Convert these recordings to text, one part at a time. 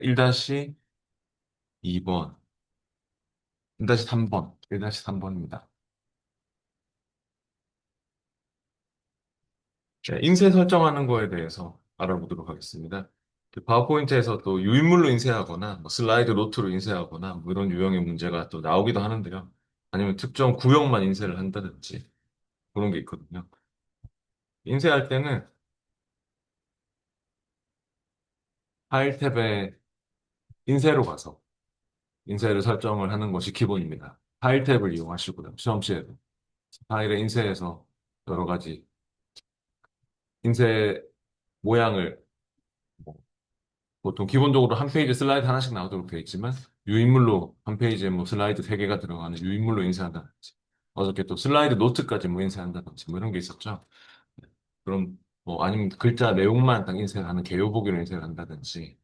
1-2번, 1-3번, 1-3번입니다. 인쇄 설정하는 거에 대해서 알아보도록 하겠습니다. 파워포인트에서 또 유인물로 인쇄하거나 뭐 슬라이드 노트로 인쇄하거나 뭐 이런 유형의 문제가 또 나오기도 하는데요. 아니면 특정 구역만 인쇄를 한다든지 그런 게 있거든요. 인쇄할 때는 파일 탭에 인쇄로 가서 인쇄를 설정을 하는 것이 기본입니다. 파일 탭을 이용하시고요. 시험 시에도 파일에 인쇄해서 여러 가지 인쇄 모양을 뭐 보통 기본적으로 한 페이지 슬라이드 하나씩 나오도록 되어 있지만 유인물로 한 페이지에 뭐 슬라이드 3개가 들어가는 유인물로 인쇄한다든지 어저께 또 슬라이드 노트까지 뭐 인쇄한다든지 뭐 이런 게 있었죠. 그럼 뭐 아니면 글자 내용만 딱 인쇄하는 개요보기로 인쇄를 한다든지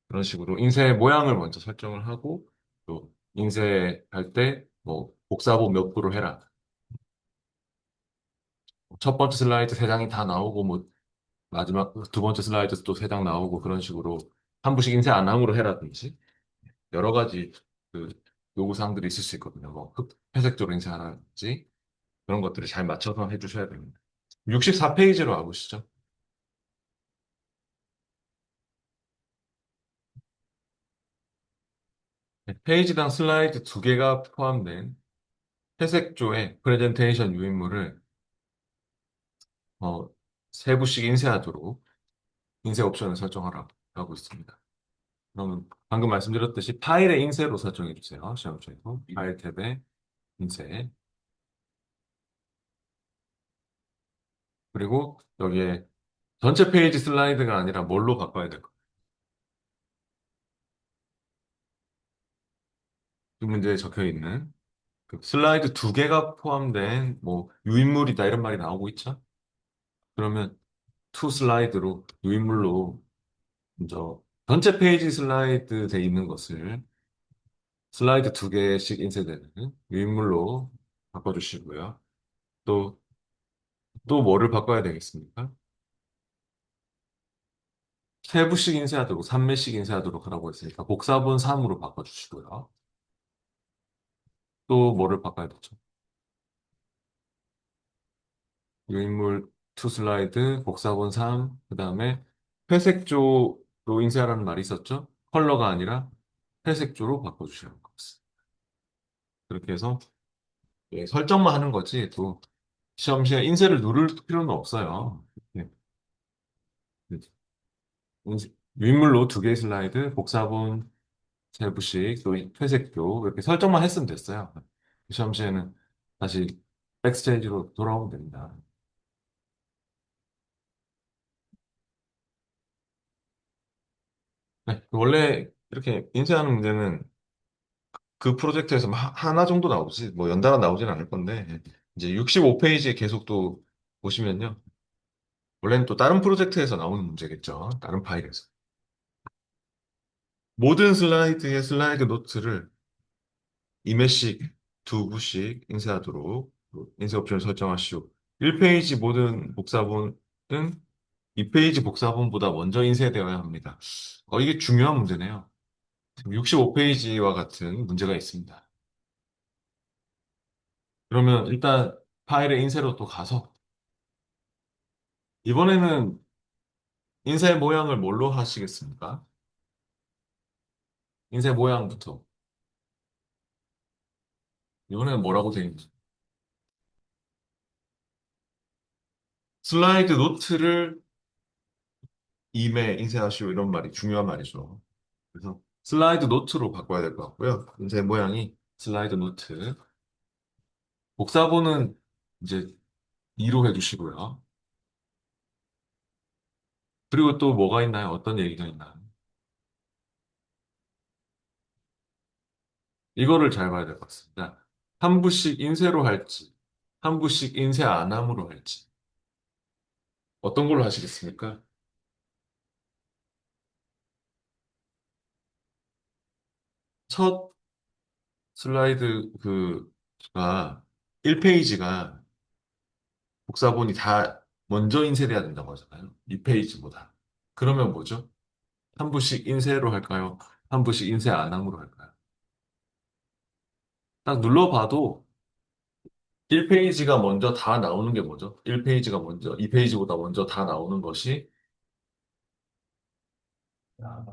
그런 식으로 인쇄 모양을 먼저 설정을 하고 또 인쇄할 때 뭐 복사본 몇 프로 해라. 첫 번째 슬라이드 3장이 다 나오고 뭐 마지막 두 번째 슬라이드 또 3장 나오고 그런 식으로 한 부씩 인쇄 안 함으로 해라든지 여러 가지 그 요구사항들이 있을 수 있거든요. 뭐 회색조로 인쇄하라든지 그런 것들을 잘 맞춰서 해주셔야 됩니다. 64페이지로 와보시죠. 네, 페이지당 슬라이드 2개가 포함된 회색조의 프레젠테이션 유인물을 어, 3부씩 인쇄하도록 인쇄 옵션을 설정하라고 하고 있습니다. 그러면 방금 말씀드렸듯이 파일의 인쇄로 설정해 주세요. 시험처에서 파일 탭에 인쇄 그리고 여기에 전체 페이지 슬라이드가 아니라 뭘로 바꿔야 될까? 이 문제에 적혀 있는 그 슬라이드 2개가 포함된 뭐 유인물이다 이런 말이 나오고 있죠. 그러면 투 슬라이드로 유인물로 먼저 전체 페이지 슬라이드 돼 있는 것을 슬라이드 2개씩 인쇄되는 유인물로 바꿔주시고요. 또, 또 뭐를 바꿔야 되겠습니까? 3부씩 인쇄하도록, 3매씩 인쇄하도록 하라고 했으니까 복사본 3으로 바꿔주시고요. 또 뭐를 바꿔야 되죠? 유인물 투 슬라이드, 복사본 3, 그 다음에 회색조로 인쇄하라는 말이 있었죠? 컬러가 아니라 회색조로 바꿔주시는 것입니다. 그렇게 해서 설정만 하는 거지 또 시험 시에 인쇄를 누를 필요는 없어요. 네. 유인물로 2개의 슬라이드, 복사본 3부씩, 또 회색조 이렇게 설정만 했으면 됐어요. 시험 시에는 다시 백스테이지로 돌아오면 됩니다. 네, 원래 이렇게 인쇄하는 문제는 그 프로젝트에서 뭐 하나 정도 나오지, 뭐 연달아 나오진 않을 건데, 이제 65페이지에 계속 또 보시면요. 원래는 또 다른 프로젝트에서 나오는 문제겠죠. 다른 파일에서. 모든 슬라이드의 슬라이드 노트를 2매씩 2부씩 인쇄하도록 인쇄 옵션을 설정하시오. 1페이지 모든 복사본은 2페이지 복사본보다 먼저 인쇄되어야 합니다. 이게 중요한 문제네요. 65페이지와 같은 문제가 있습니다. 그러면 일단 파일의 인쇄로 또 가서 이번에는 인쇄 모양을 뭘로 하시겠습니까? 인쇄 모양부터. 이번에는 뭐라고 되어 있는지. 슬라이드 노트를 임에 인쇄하시오 이런 말이 중요한 말이죠. 그래서 슬라이드 노트로 바꿔야 될 것 같고요. 인쇄 모양이 슬라이드 노트. 복사본은 이제 2로 해주시고요. 그리고 또 뭐가 있나요? 어떤 얘기가 있나요? 이거를 잘 봐야 될 것 같습니다. 한 부씩 인쇄로 할지, 한 부씩 인쇄 안 함으로 할지. 어떤 걸로 하시겠습니까? 첫 슬라이드 그가 1페이지가 복사본이 다 먼저 인쇄돼야 된다고 하잖아요. 2페이지보다. 그러면 뭐죠? 한 부씩 인쇄로 할까요? 한 부씩 인쇄 안함으로 할까요? 딱 눌러봐도 1페이지가 먼저 다 나오는 게 뭐죠? 1페이지가 먼저, 2페이지보다 먼저 다 나오는 것이,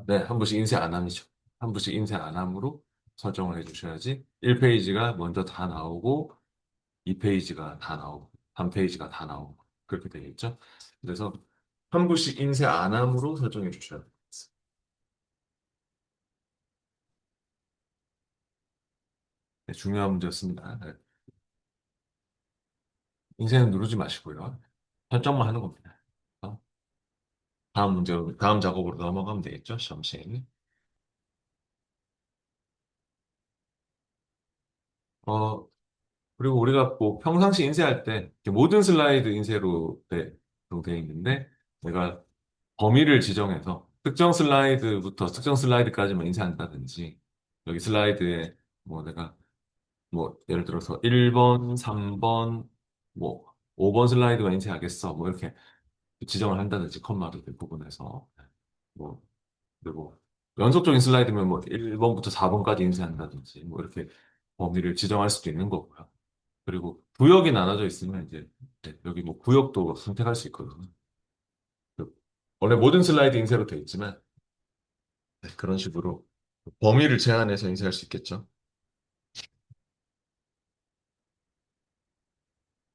네, 한 부씩 인쇄 안함이죠. 한 부씩 인쇄 안함으로 설정을 해주셔야지 1페이지가 먼저 다 나오고, 2페이지가 다 나오고, 3페이지가 다 나오고, 그렇게 되겠죠? 그래서 한 부씩 인쇄 안함으로 설정해 주셔야 돼요. 네, 중요한 문제였습니다. 네. 인쇄는 누르지 마시고요. 설정만 하는 겁니다. 어? 다음 문제로, 다음 작업으로 넘어가면 되겠죠? 시험 시행이. 어, 그리고 우리가 뭐 평상시 인쇄할 때 이렇게 모든 슬라이드 인쇄로 돼 있는데 내가 범위를 지정해서 특정 슬라이드부터 특정 슬라이드까지만 인쇄한다든지 여기 슬라이드에 뭐 내가 뭐 예를 들어서 1번, 3번, 뭐 5번 슬라이드만 인쇄하겠어. 뭐 이렇게 지정을 한다든지 컴마를 부분에서 뭐 그리고 연속적인 슬라이드면 뭐 1번부터 4번까지 인쇄한다든지 뭐 이렇게 범위를 지정할 수도 있는 거고요. 그리고 구역이 나눠져 있으면 이제 네, 여기 뭐 구역도 선택할 수 있거든요. 그 원래 모든 슬라이드 인쇄로 되어 있지만 네, 그런 식으로 범위를 제한해서 인쇄할 수 있겠죠.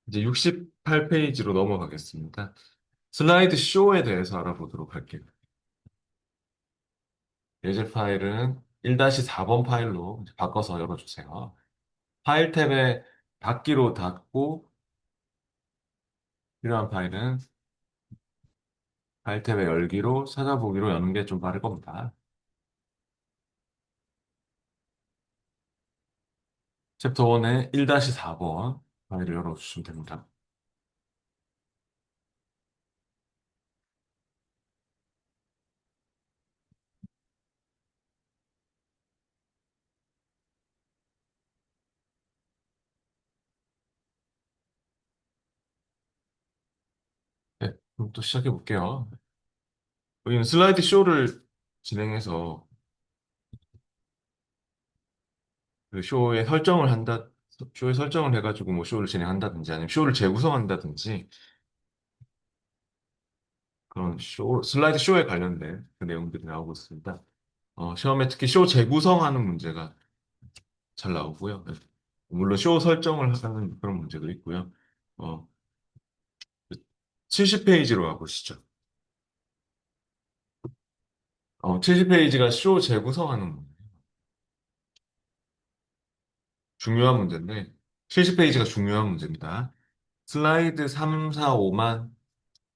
이제 68페이지로 넘어가겠습니다. 슬라이드 쇼에 대해서 알아보도록 할게요. 예제 파일은 1-4번 파일로 이제 바꿔서 열어주세요. 파일 탭에 닫기로 닫고 필요한 파일은 파일 탭에 열기로 찾아보기로 여는 게 좀 빠를 겁니다. 챕터 1의 1-4번 파일을 열어주시면 됩니다. 네, 그럼 또 시작해 볼게요. 여기는 슬라이드 쇼를 진행해서 그 쇼의 설정을 해가지고 뭐 쇼를 진행한다든지 아니면 쇼를 재구성한다든지 그런 슬라이드 쇼에 관련된 그 내용들이 나오고 있습니다. 시험에 특히 쇼 재구성하는 문제가 잘 나오고요. 네. 물론 쇼 설정을 하는 그런 문제도 있고요. 어, 70페이지로 가보시죠. 70페이지가 쇼 재구성하는 중요한 문제인데, 70페이지가 중요한 문제입니다. 슬라이드 3, 4, 5만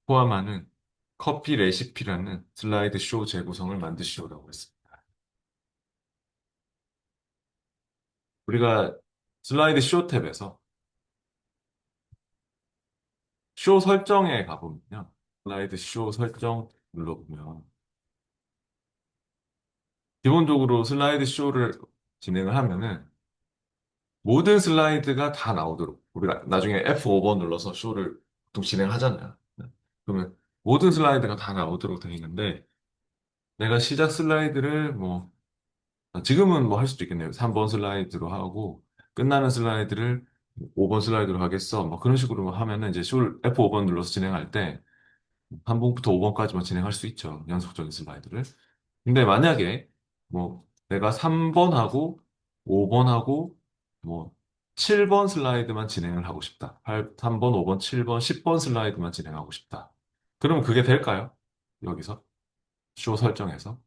포함하는 커피 레시피라는 슬라이드 쇼 재구성을 만드시오라고 했습니다. 우리가 슬라이드 쇼 탭에서 쇼 설정에 가보면요. 슬라이드 쇼 설정 눌러보면 기본적으로 슬라이드 쇼를 진행을 하면은 모든 슬라이드가 다 나오도록 우리가 나중에 F5번 눌러서 쇼를 보통 진행하잖아요. 그러면 모든 슬라이드가 다 나오도록 되어 있는데 내가 시작 슬라이드를 뭐 지금은 뭐 할 수도 있겠네요. 3번 슬라이드로 하고 끝나는 슬라이드를 5번 슬라이드로 하겠어. 뭐 그런 식으로 하면은 이제 쇼를 F5번 눌러서 진행할 때 한 번부터 5번까지만 진행할 수 있죠. 연속적인 슬라이드를. 근데 만약에 뭐 내가 3번 하고 5번 하고 뭐 7번 슬라이드만 진행을 하고 싶다. 3번, 5번, 7번, 10번 슬라이드만 진행하고 싶다. 그러면 그게 될까요? 여기서 쇼 설정에서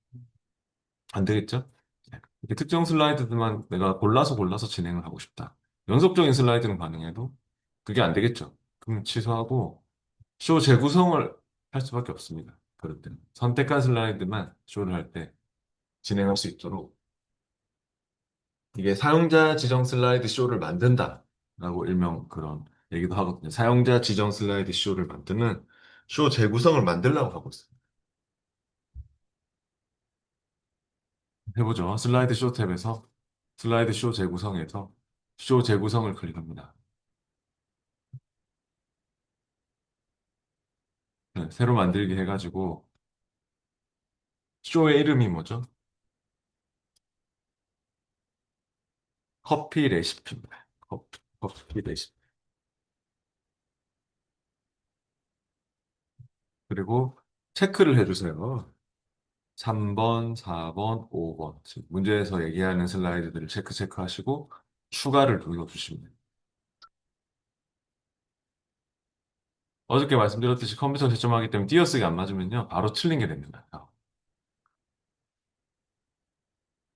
안 되겠죠? 네. 이렇게 특정 슬라이드들만 내가 골라서 진행을 하고 싶다. 연속적인 슬라이드는 가능해도 그게 안 되겠죠. 그럼 취소하고 쇼 재구성을 할 수밖에 없습니다. 그럴 때는 선택한 슬라이드만 쇼를 할 때 진행할 수 있도록 이게 사용자 지정 슬라이드 쇼를 만든다라고 일명 그런 얘기도 하거든요. 사용자 지정 슬라이드 쇼를 만드는 쇼 재구성을 만들려고 하고 있습니다. 해보죠. 슬라이드 쇼 탭에서 슬라이드 쇼 재구성에서 쇼 재구성을 클릭합니다. 네, 새로 만들기 해가지고 쇼의 이름이 뭐죠? 커피 레시피입니다. 커피 레시피. 그리고 체크를 해주세요. 3번, 4번, 5번. 지금 문제에서 얘기하는 슬라이드들을 체크하시고 추가를 눌러주시면 돼요. 어저께 말씀드렸듯이 컴퓨터 채점하기 때문에 띄어쓰기 안 맞으면요. 바로 틀린 게 됩니다.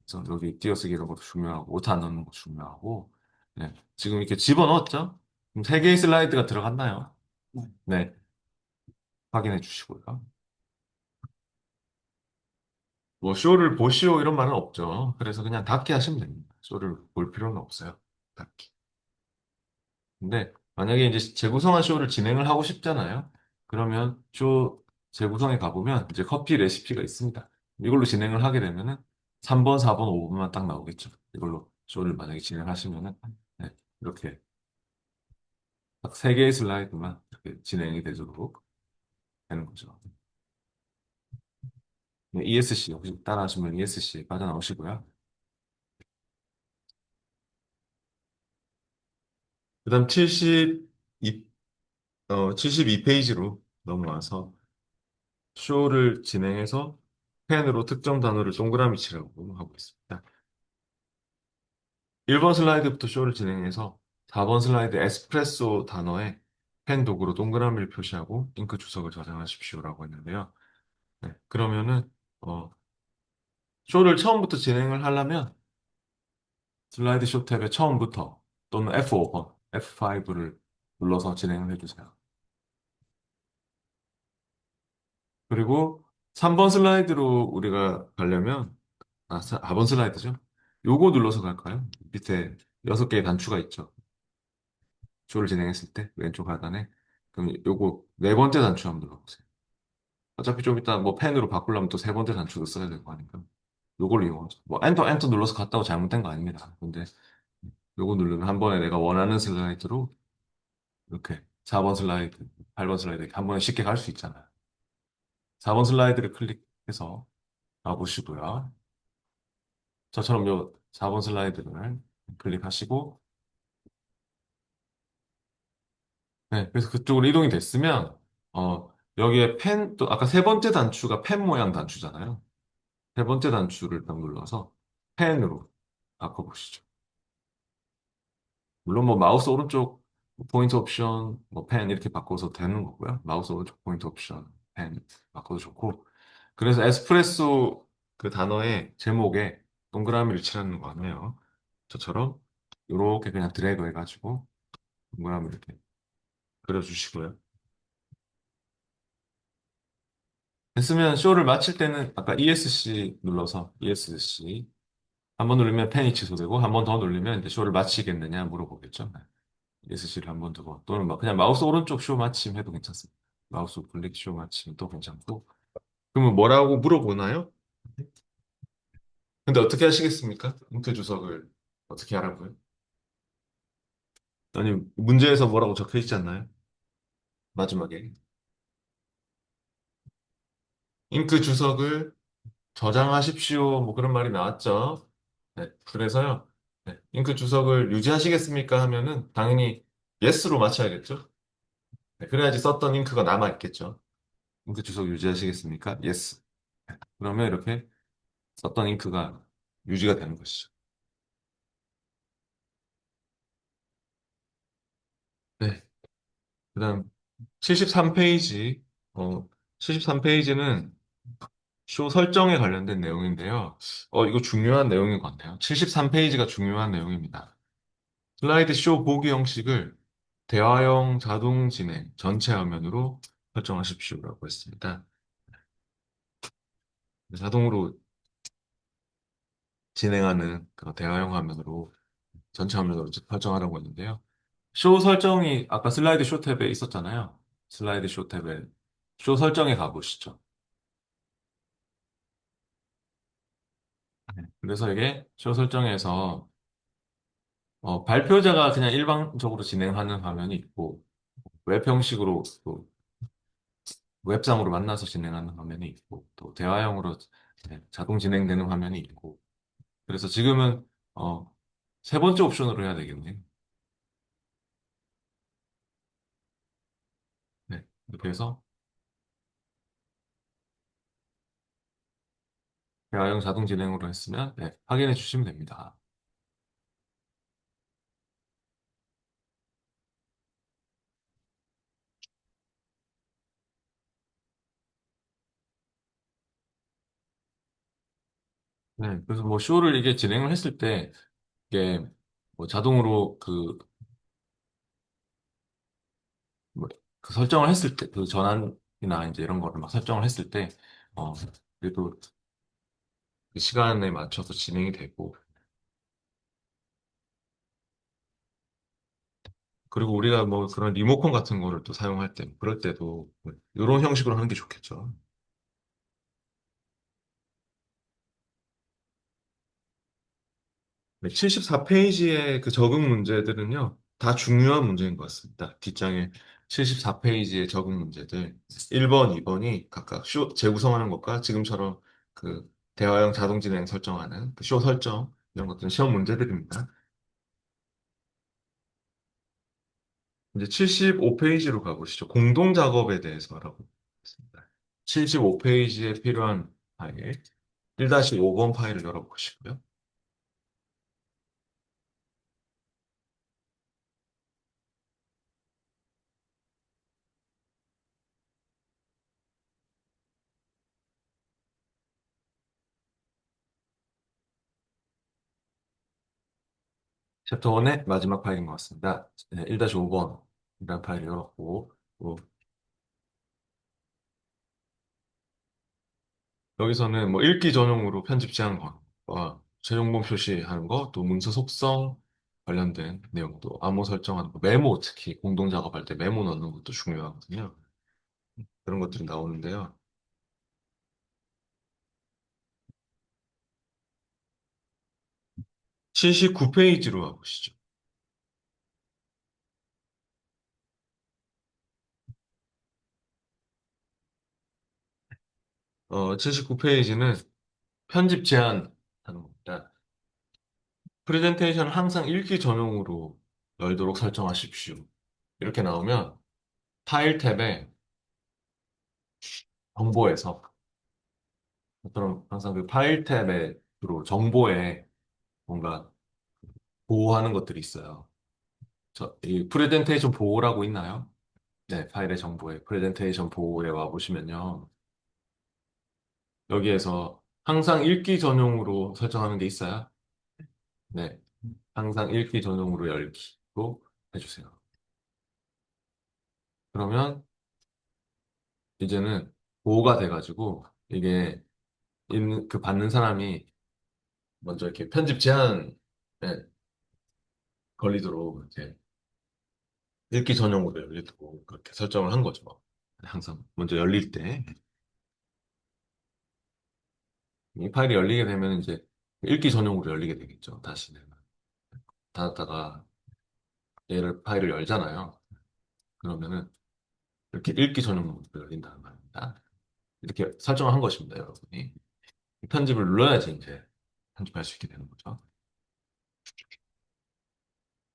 그래서 여기 띄어쓰기 이런 것도 중요하고 오타 안 넣는 것도 중요하고 네. 지금 이렇게 집어넣었죠? 그럼 세 개의 슬라이드가 들어갔나요? 네. 확인해 주시고요. 뭐 쇼를 보시오 이런 말은 없죠. 그래서 그냥 닫기 하시면 됩니다. 쇼를 볼 필요는 없어요. 닫기. 근데 만약에 이제 재구성한 쇼를 진행을 하고 싶잖아요. 그러면 쇼 재구성에 가보면 이제 커피 레시피가 있습니다. 이걸로 진행을 하게 되면은 3번, 4번, 5번만 딱 나오겠죠. 이걸로 쇼를 만약에 진행하시면은 네, 이렇게 딱 세 개의 슬라이드만 이렇게 진행이 되도록 되는 거죠. 네, ESC 혹시 따라하시면 ESC 빠져나오시고요. 그다음 72페이지로 넘어와서 쇼를 진행해서 펜으로 특정 단어를 동그라미 치라고 하고 있습니다. 1번 슬라이드부터 쇼를 진행해서 4번 슬라이드 에스프레소 단어에 펜 도구로 동그라미를 표시하고 잉크 주석을 저장하십시오라고 했는데요. 네, 그러면은 쇼를 처음부터 진행을 하려면 슬라이드 쇼 탭의 처음부터 또는 F5번, F5를 눌러서 진행을 해주세요. 그리고 3번 슬라이드로 우리가 가려면 4번 슬라이드죠. 요거 눌러서 갈까요? 밑에 6개의 단추가 있죠. 쇼를 진행했을 때 왼쪽 하단에 그럼 요거 네 번째 단추 한번 눌러보세요. 어차피 좀 이따 뭐 펜으로 바꾸려면 또 세 번째 단추도 써야 될 거 아니까 요걸 이용하죠. 뭐 엔터 눌러서 갔다고 잘못된 거 아닙니다. 근데 요거 누르면 한 번에 내가 원하는 슬라이드로 이렇게 4번 슬라이드, 8번 슬라이드 이렇게 한 번에 쉽게 갈 수 있잖아요. 4번 슬라이드를 클릭해서 가보시고요. 저처럼 요 4번 슬라이드를 클릭하시고 네, 그래서 그쪽으로 이동이 됐으면 여기에 펜, 또 아까 세 번째 단추가 펜 모양 단추잖아요. 세 번째 단추를 딱 눌러서 펜으로 바꿔보시죠. 물론 뭐 마우스 오른쪽 포인트 옵션, 뭐 펜 이렇게 바꿔서 되는 거고요. 마우스 오른쪽 포인트 옵션, 펜 바꿔도 좋고. 그래서 에스프레소 그 단어의 제목에 동그라미를 칠하는 거 같네요. 저처럼 이렇게 그냥 드래그 해가지고 동그라미 이렇게 그려주시고요. 됐으면 쇼를 마칠 때는 아까 ESC 눌러서 ESC 한 번 누르면 펜이 취소되고 한 번 더 누르면 이제 쇼를 마치겠느냐 물어보겠죠. ESC를 한 번 두고 또는 막 그냥 마우스 오른쪽 쇼 마침 해도 괜찮습니다. 마우스 클릭 쇼 마침도 괜찮고. 그러면 뭐라고 물어보나요? 근데 어떻게 하시겠습니까? 잉크 주석을 어떻게 하라고요? 아니 문제에서 뭐라고 적혀 있지 않나요? 마지막에 잉크 주석을 저장하십시오. 뭐 그런 말이 나왔죠. 네, 그래서요. 네, 잉크 주석을 유지하시겠습니까? 하면은 당연히 yes로 맞춰야겠죠. 네, 그래야지 썼던 잉크가 남아있겠죠. 잉크 주석 유지하시겠습니까? yes. 그러면 이렇게 썼던 잉크가 유지가 되는 것이죠. 네. 그다음 73페이지. 73페이지는 쇼 설정에 관련된 내용인데요. 이거 중요한 내용인 것 같아요. 73페이지가 중요한 내용입니다. 슬라이드 쇼 보기 형식을 대화형 자동 진행 전체 화면으로 설정하십시오라고 했습니다. 자동으로 진행하는 그 대화형 화면으로 전체 화면으로 설정하라고 했는데요. 쇼 설정이 아까 슬라이드 쇼 탭에 있었잖아요. 슬라이드 쇼 탭에 쇼 설정에 가보시죠. 그래서 이게 쇼 설정에서 발표자가 그냥 일반적으로 진행하는 화면이 있고 웹 형식으로 또 웹상으로 만나서 진행하는 화면이 있고 또 대화형으로 네, 자동 진행되는 화면이 있고. 그래서 지금은, 어, 세 번째 옵션으로 해야 되겠네요. 네, 이렇게 해서 대화형 자동 진행으로 했으면, 네, 확인해 주시면 됩니다. 네, 그래서 뭐 쇼를 이게 진행을 했을 때, 이게 뭐 자동으로 뭐, 그 설정을 했을 때, 그 전환이나 이제 이런 거를 막 설정을 했을 때, 어, 그래도 그 시간에 맞춰서 진행이 되고, 그리고 우리가 뭐 그런 리모컨 같은 거를 또 사용할 때, 그럴 때도 이런 형식으로 하는 게 좋겠죠. 네, 74페이지의 그 적응 문제들은요, 다 중요한 문제인 것 같습니다. 뒷장에 74페이지의 적응 문제들, 1번, 2번이 각각 쇼 재구성하는 것과 지금처럼 그 대화형 자동 진행 설정하는 그쇼 설정, 이런 것들은 시험 문제들입니다. 이제 75페이지로 가보시죠. 공동 작업에 대해서 알아보겠습니다. 75페이지에 필요한 파일, 1-5번 파일을 열어보시고요. 챕터 1의 마지막 파일인 것 같습니다. 1-5번 이라는 파일을 열었고, 또 여기서는 뭐 읽기 전용으로 편집 제한 거, 최종본 표시하는 거, 또 문서 속성 관련된 내용도, 암호 설정하는 거, 메모 특히 공동 작업할 때 메모 넣는 것도 중요하거든요. 그런 것들이 나오는데요. 79페이지로 가보시죠. 79페이지는 편집 제한하는 겁니다. 프레젠테이션은 항상 읽기 전용으로 열도록 설정하십시오. 이렇게 나오면 파일 탭에 정보에서 저처럼 항상 그 파일 탭에 주로 정보에 뭔가 보호하는 것들이 있어요. 이 프레젠테이션 보호라고 있나요? 네, 파일의 정보에 프레젠테이션 보호에 와 보시면요. 여기에서 항상 읽기 전용으로 설정하는 게 있어요. 네, 항상 읽기 전용으로 열기로 해주세요. 그러면 이제는 보호가 돼가지고 이게 그 받는 사람이 먼저 이렇게 편집 제한에 걸리도록 이렇게 읽기 전용으로 열리도록 그렇게 설정을 한 거죠. 항상 먼저 열릴 때 이 파일이 열리게 되면 이제 읽기 전용으로 열리게 되겠죠. 다시는 닫았다가 얘를 파일을 열잖아요. 그러면은 이렇게 읽기 전용으로 열린다는 말입니다. 이렇게 설정을 한 것입니다, 여러분이. 편집을 눌러야지 이제 편집할 수 있게 되는 거죠.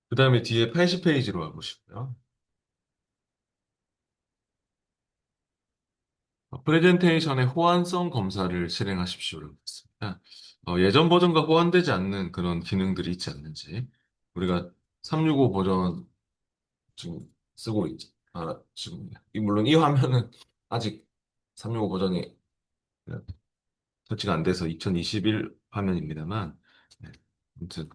그 다음에 뒤에 80페이지로 와보시고요. 프레젠테이션의 호환성 검사를 실행하십시오라고 했습니다. 예전 버전과 호환되지 않는 그런 기능들이 있지 않는지 우리가 365 버전 지금 쓰고 있지. 지금 물론 이 화면은 아직 365 버전이 설치가 안 돼서 2021 화면입니다만 네. 아무튼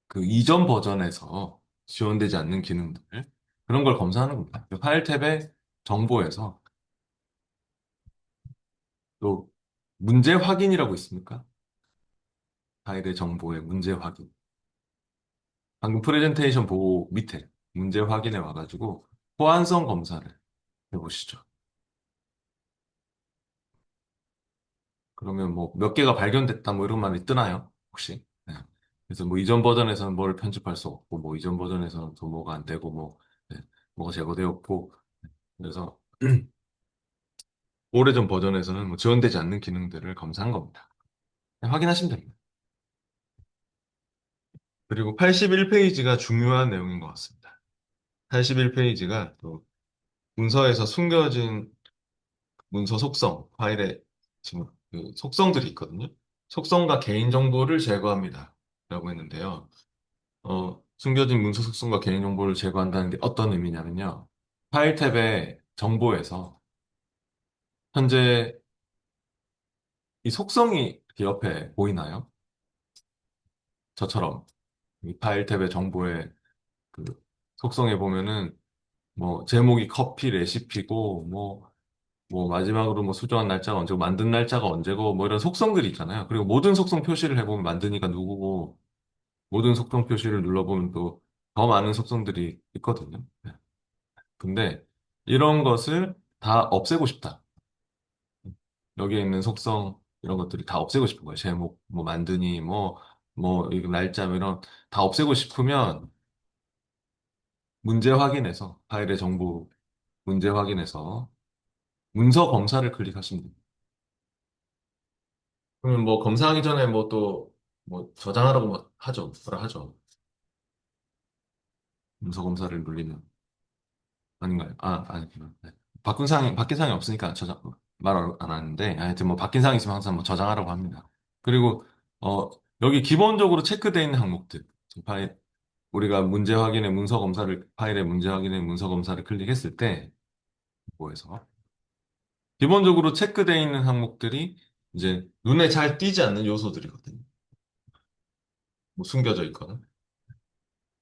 그 이전 버전에서 지원되지 않는 기능들 그런 걸 검사하는 겁니다. 그 파일 탭의 정보에서 또 문제 확인이라고 있습니까? 파일의 정보의 문제 확인. 방금 프레젠테이션 보고 밑에 문제 확인에 와가지고 호환성 검사를 해보시죠. 그러면 뭐 몇 개가 발견됐다 뭐 이런 말이 뜨나요? 혹시? 네. 그래서 뭐 이전 버전에서는 뭘 편집할 수 없고 뭐 이전 버전에서는 또 뭐가 안 되고 뭐 네. 뭐가 제거되었고 그래서 오래전 버전에서는 뭐 지원되지 않는 기능들을 검사한 겁니다. 확인하시면 됩니다. 그리고 81페이지가 중요한 내용인 것 같습니다. 81페이지가 또 문서에서 숨겨진 문서 속성, 파일에 지금 그 속성들이 있거든요. 속성과 개인정보를 제거합니다. 라고 했는데요. 숨겨진 문서 속성과 개인정보를 제거한다는 게 어떤 의미냐면요. 파일 탭의 정보에서 현재 이 속성이 이렇게 옆에 보이나요? 저처럼 이 파일 탭의 정보에 그 속성에 보면은 뭐 제목이 커피 레시피고 뭐 마지막으로 뭐 수정한 날짜가 언제고 만든 날짜가 언제고 뭐 이런 속성들이 있잖아요. 그리고 모든 속성 표시를 해보면 만드니까 누구고 모든 속성 표시를 눌러보면 또 더 많은 속성들이 있거든요. 네. 근데 이런 것을 다 없애고 싶다. 여기에 있는 속성 이런 것들이 다 없애고 싶은 거예요. 제목 뭐 만드니 뭐 이거 날짜 뭐 이런 다 없애고 싶으면 문제 확인해서 파일의 정보 문제 확인해서 문서 검사를 클릭하시면 됩니다. 그러면 뭐 검사하기 전에 뭐 또 뭐 저장하라고 뭐 하죠. 뭐라 하죠. 문서 검사를 눌리면 아닌가요? 아니구나. 네. 바뀐 사항이 없으니까 말 안 하는데 하여튼 뭐 바뀐 사항이 있으면 항상 뭐 저장하라고 합니다. 그리고 어 여기 기본적으로 체크되어 있는 항목들 지금 파일 우리가 문제 확인의 문서 검사를 파일의 문제 확인의 문서 검사를 클릭했을 때 뭐에서 기본적으로 체크되어 있는 항목들이 이제 눈에 잘 띄지 않는 요소들이거든요. 뭐 숨겨져 있거나.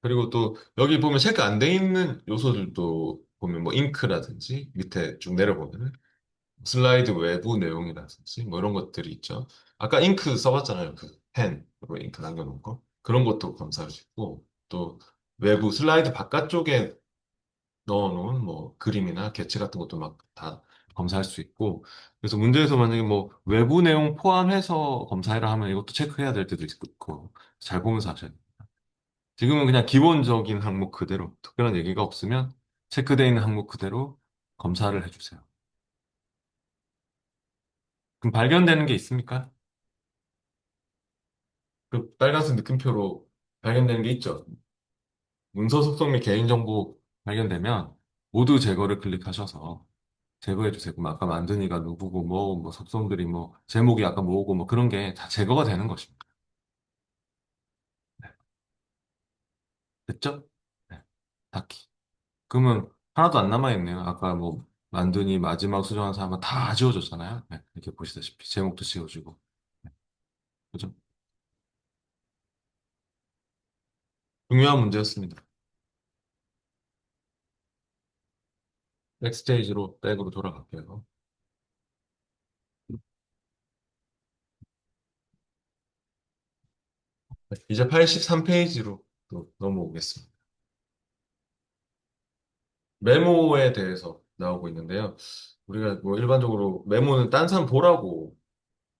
그리고 또 여기 보면 체크 안 돼 있는 요소들도 보면 뭐 잉크라든지 밑에 쭉 내려보면은 슬라이드 외부 내용이라든지 뭐 이런 것들이 있죠. 아까 잉크 써봤잖아요. 그 펜으로 잉크 남겨놓은 거. 그런 것도 검사할 수 있고 또 외부 슬라이드 바깥쪽에 넣어놓은 뭐 그림이나 개체 같은 것도 막 다 검사할 수 있고 그래서 문제에서 만약에 뭐 외부 내용 포함해서 검사해라 하면 이것도 체크해야 될 때도 있고 잘 보면서 하셔야 돼요. 지금은 그냥 기본적인 항목 그대로 특별한 얘기가 없으면 체크되어 있는 항목 그대로 검사를 해주세요. 그럼 발견되는 게 있습니까? 그 빨간색 느낌표로 발견되는 게 있죠. 문서 속성 및 개인정보 발견되면 모두 제거를 클릭하셔서 제거해 주세요. 그럼 아까 만드니가 누구고 뭐 속성들이 뭐 제목이 아까 뭐고 뭐 그런 게 다 제거가 되는 것입니다. 네. 됐죠? 네. 딱히. 그러면 하나도 안 남아있네요. 아까 뭐 만드니 마지막 수정한 사람은 다 지워졌잖아요. 네. 이렇게 보시다시피 제목도 지워지고. 네. 그죠? 중요한 문제였습니다. 백스테이지로 백으로 돌아갈게요. 네. 이제 83페이지로 또 넘어오겠습니다. 메모에 대해서 나오고 있는데요. 우리가 뭐 일반적으로 메모는 딴 사람 보라고,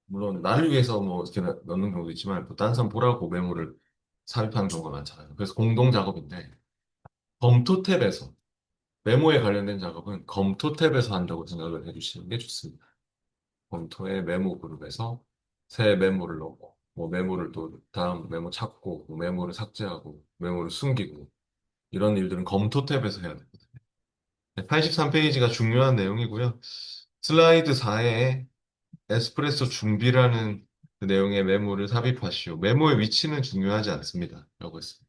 물론 나를 위해서 뭐 이렇게 넣는 경우도 있지만 또 딴 사람 보라고 메모를 삽입하는 경우가 많잖아요. 그래서 공동 작업인데 검토 탭에서 메모에 관련된 작업은 검토 탭에서 한다고 생각을 해주시는 게 좋습니다. 검토의 메모 그룹에서 새 메모를 넣고 뭐 메모를 또 다음 메모 찾고 뭐 메모를 삭제하고 메모를 숨기고 이런 일들은 검토 탭에서 해야 됩니다. 83페이지가 중요한 내용이고요. 슬라이드 4에 에스프레소 준비라는 그 내용의 메모를 삽입하시오. 메모의 위치는 중요하지 않습니다. 라고 했습니다.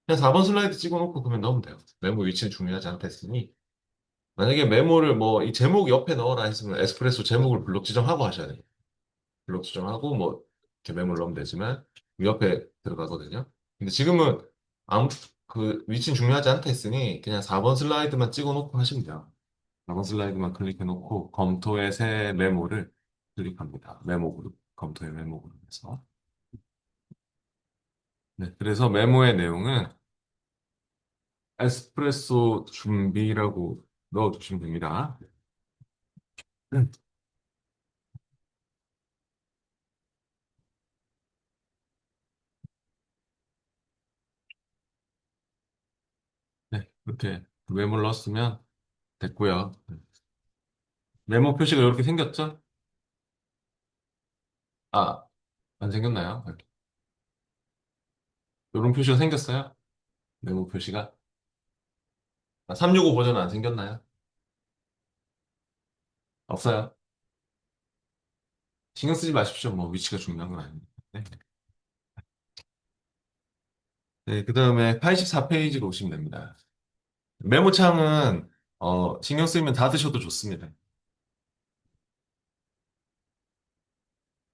그냥 4번 슬라이드 찍어놓고 그러면 넣으면 돼요. 메모 위치는 중요하지 않다 했으니 만약에 메모를 뭐 이 제목 옆에 넣어라 했으면 에스프레소 제목을 블록 지정하고 하셔야 돼요. 블록 지정하고 뭐 이렇게 메모를 넣으면 되지만 옆에 들어가거든요. 근데 지금은 아무 그 위치는 중요하지 않다 했으니 그냥 4번 슬라이드만 찍어놓고 하시면 돼요. 4번 슬라이드만 클릭해놓고 검토의 새 메모를 클릭합니다. 메모 그룹, 검토의 메모 그룹에서. 네, 그래서 메모의 내용은 에스프레소 준비라고 넣어주시면 됩니다. 네, 이렇게 메모를 넣었으면 됐고요. 메모 표시가 이렇게 생겼죠? 아, 안 생겼나요? 이런 표시가 생겼어요? 메모 표시가? 365 버전은 안 생겼나요? 없어요. 신경 쓰지 마십시오. 뭐 위치가 중요한 건 아닙니다. 네. 네, 그 다음에 84페이지로 오시면 됩니다. 메모창은 신경 쓰이면 닫으셔도 좋습니다.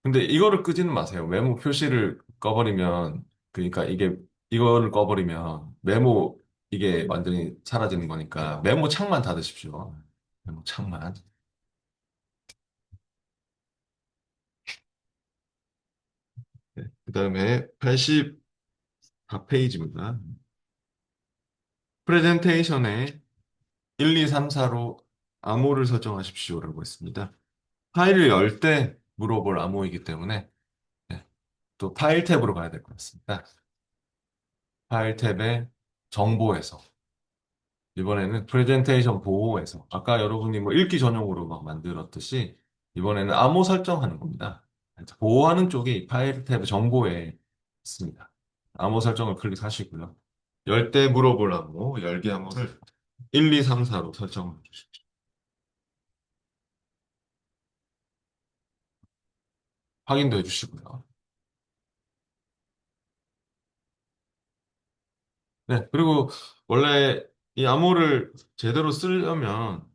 근데 이거를 끄지는 마세요. 메모 표시를 꺼버리면 그러니까 이게 이거를 꺼버리면 메모 이게 완전히 사라지는 거니까 메모 창만 닫으십시오. 메모 창만. 네, 그 다음에 84페이지입니다. 프레젠테이션에 1, 2, 3, 4로 암호를 설정하십시오라고 했습니다. 파일을 열 때 물어볼 암호이기 때문에 네, 또 파일 탭으로 가야 될 것 같습니다. 파일 탭에 정보에서 이번에는 프레젠테이션 보호에서 아까 여러분이 뭐 읽기 전용으로 막 만들었듯이 이번에는 암호 설정하는 겁니다. 보호하는 쪽이 파일 탭의 정보에 있습니다. 암호 설정을 클릭하시고요. 열 때 물어볼 암호, 열기 암호를 1, 2, 3, 4로 설정해 주십시오. 확인도 해주시고요. 네, 그리고 원래 이 암호를 제대로 쓰려면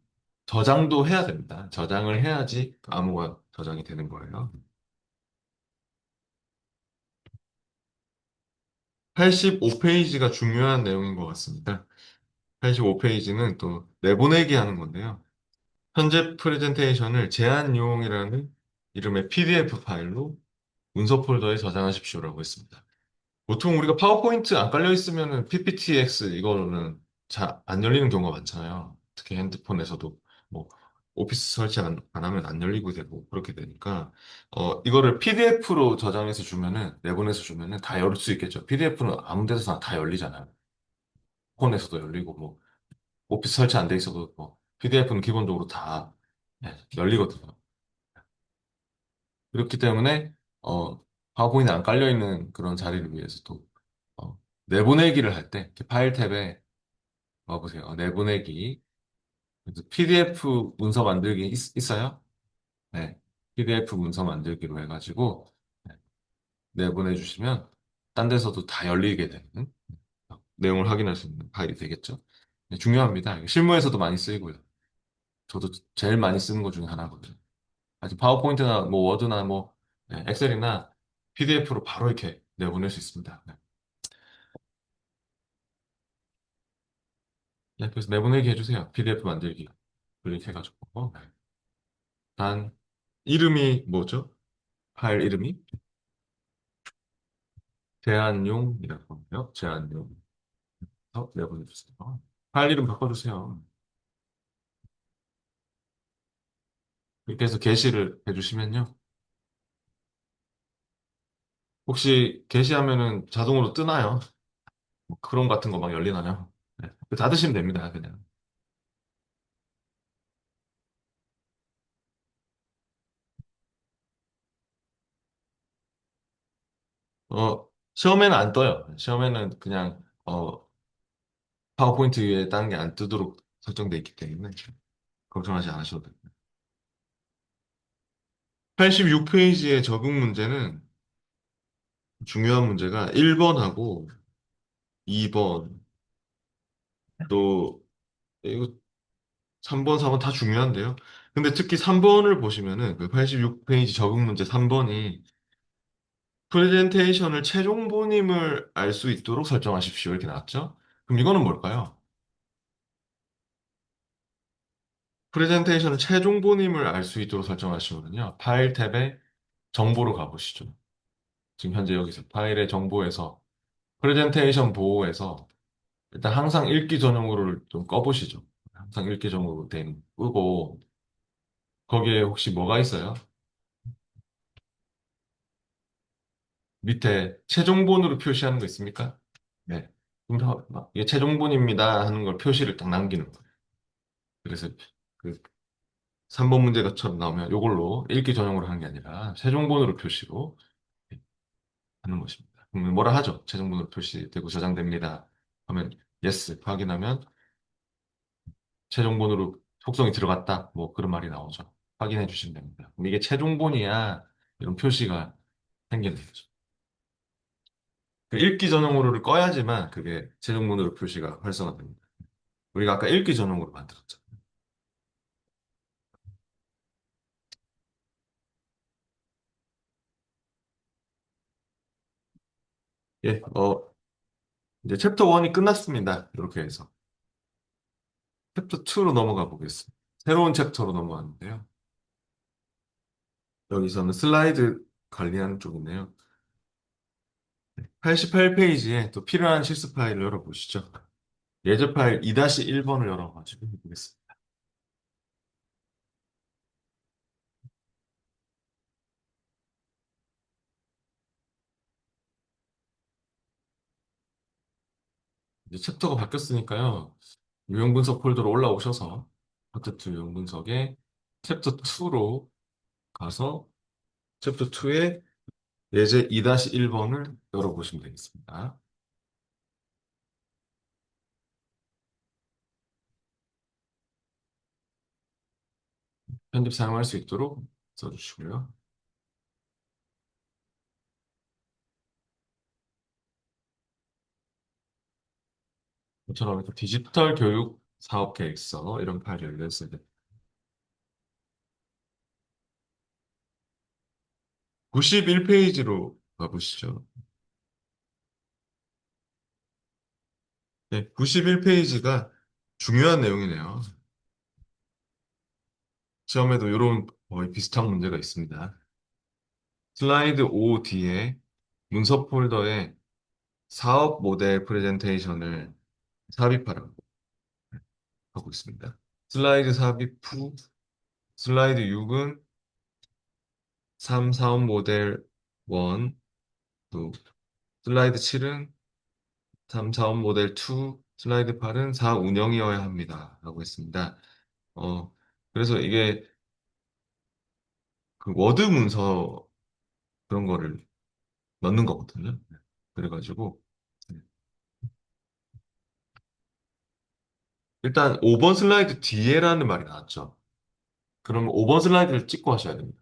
저장도 해야 됩니다. 저장을 해야지 암호가 저장이 되는 거예요. 85페이지가 중요한 내용인 것 같습니다. 85페이지는 또 내보내기 하는 건데요. 현재 프레젠테이션을 제한용이라는 이름의 PDF 파일로 문서 폴더에 저장하십시오라고 했습니다. 보통 우리가 파워포인트 안 깔려 있으면은 PPTX 이거는 잘 안 열리는 경우가 많잖아요. 특히 핸드폰에서도 뭐 오피스 설치 안 하면 안 열리고 되고 그렇게 되니까 이거를 PDF로 저장해서 주면은 내보내서 주면은 다 열을 수 있겠죠. PDF는 아무 데서나 다 열리잖아요. 폰에서도 열리고 뭐 오피스 설치 안 돼 있어도 뭐 PDF는 기본적으로 다 열리거든요. 그렇기 때문에 파워포인트 안 깔려 있는 그런 자리를 위해서도 내보내기를 할 때 파일 탭에 와보세요. 내보내기. 그래서 PDF 문서 만들기 있어요? 네. PDF 문서 만들기로 해가지고 네, 내보내주시면 딴 데서도 다 열리게 되는 내용을 확인할 수 있는 파일이 되겠죠. 네, 중요합니다. 실무에서도 많이 쓰이고요. 저도 제일 많이 쓰는 것 중에 하나거든요. 아직 파워포인트나 뭐 워드나 뭐 엑셀이나 PDF로 바로 이렇게 내보낼 수 있습니다. 네. 네, 그래서 내보내기 해주세요. PDF 만들기 클릭해가지고 네. 단 이름이 뭐죠? 파일 이름이 제한용이라고 하고요. 제한용 내보내주세요. 파일 이름 바꿔주세요. 이렇게 해서 게시를 해주시면요. 혹시 게시하면은 자동으로 뜨나요? 뭐 크롬 같은 거 막 열리나요? 네. 닫으시면 됩니다. 그냥. 시험에는 안 떠요. 시험에는 그냥 파워포인트 위에 다른 게 안 뜨도록 설정돼 있기 때문에 걱정하지 않으셔도 됩니다. 86페이지의 적응 문제는 중요한 문제가 1번하고 2번 또 이거 3번, 4번 다 중요한데요. 근데 특히 3번을 보시면은 그 86페이지 적응 문제 3번이 프레젠테이션을 최종 본임을 알 수 있도록 설정하십시오. 이렇게 나왔죠? 그럼 이거는 뭘까요? 프레젠테이션을 최종 본임을 알 수 있도록 설정하시면요. 파일 탭에 정보로 가보시죠. 지금 현재 여기서 파일의 정보에서 프레젠테이션 보호에서 일단 항상 읽기 전용으로를 좀 꺼보시죠. 항상 읽기 전용으로 된 끄고 거기에 혹시 뭐가 있어요? 밑에 최종본으로 표시하는 거 있습니까? 네. 그럼 이게 최종본입니다 하는 걸 표시를 딱 남기는 거예요. 그래서 그 3번 문제가처럼 나오면 이걸로 읽기 전용으로 하는 게 아니라 최종본으로 표시로 하는 것입니다. 그러면 뭐라 하죠? 최종본으로 표시되고 저장됩니다. 하면 yes 확인하면 최종본으로 속성이 들어갔다. 뭐 그런 말이 나오죠. 확인해 주시면 됩니다. 그럼 이게 최종본이야 이런 표시가 생기는 거죠. 그 읽기 전용으로를 꺼야지만 그게 최종본으로 표시가 활성화됩니다. 우리가 아까 읽기 전용으로 만들었죠. 예, 이제 챕터 1이 끝났습니다. 이렇게 해서 챕터 2로 넘어가 보겠습니다. 새로운 챕터로 넘어가는데요. 여기서는 슬라이드 관리하는 쪽인데요. 88페이지에 또 필요한 실습 파일을 열어보시죠. 예제 파일 2-1번을 열어가지고 해보겠습니다. 이제 챕터가 바뀌었으니까요. 유형분석 폴더로 올라오셔서 파트 2 유형분석에 챕터 2로 가서 챕터 2에 예제 2-1번을 열어보시면 되겠습니다. 편집 사용할 수 있도록 써주시고요. 저처럼 이렇게 디지털 교육 사업 계획서 이런 파일이 열렸을 때 91페이지로 가보시죠. 네, 91페이지가 중요한 내용이네요. 시험에도 이런 거의 비슷한 문제가 있습니다. 슬라이드 5 뒤에 문서 폴더에 사업 모델 프레젠테이션을 삽입하라고 하고 있습니다. 슬라이드 삽입 후 슬라이드 6은 3 사업 모델 1, 또 슬라이드 7은 3 사업 모델 2, 슬라이드 8은 4 운영이어야 합니다. 라고 했습니다. 어, 그래서 이게 그 워드 문서 그런 거를 넣는 거거든요. 그래가지고 일단 5번 슬라이드 뒤에라는 말이 나왔죠. 그러면 5번 슬라이드를 찍고 하셔야 됩니다.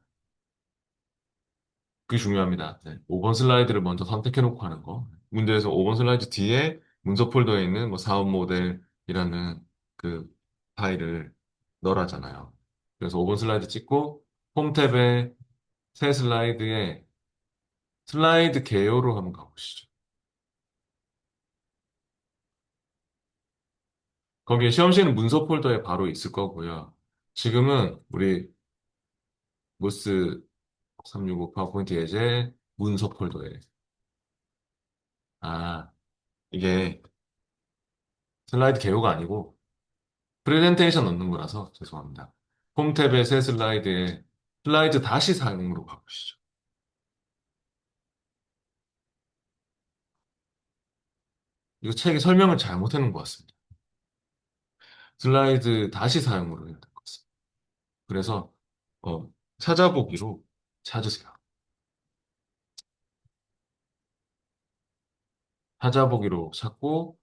그게 중요합니다. 네. 5번 슬라이드를 먼저 선택해 놓고 하는 거. 문제에서 5번 슬라이드 뒤에 문서 폴더에 있는 뭐 사업 모델이라는 그 파일을 넣으라잖아요. 그래서 5번 슬라이드 찍고 홈 탭에 새 슬라이드에 슬라이드 개요로 한번 가보시죠. 거기에 시험시에는 문서 폴더에 바로 있을 거고요. 지금은 우리 무스 365 파워포인트 예제 문서 폴더에 아 이게 슬라이드 개요가 아니고 프레젠테이션 넣는 거라서 죄송합니다. 홈 탭의 새 슬라이드에 슬라이드 다시 사용으로 바꾸시죠. 이거 책에 설명을 잘못해 놓은 것 같습니다. 슬라이드 다시 사용으로 해야 될 것 같습니다. 그래서 찾아보기로 찾으세요. 찾아보기로 찾고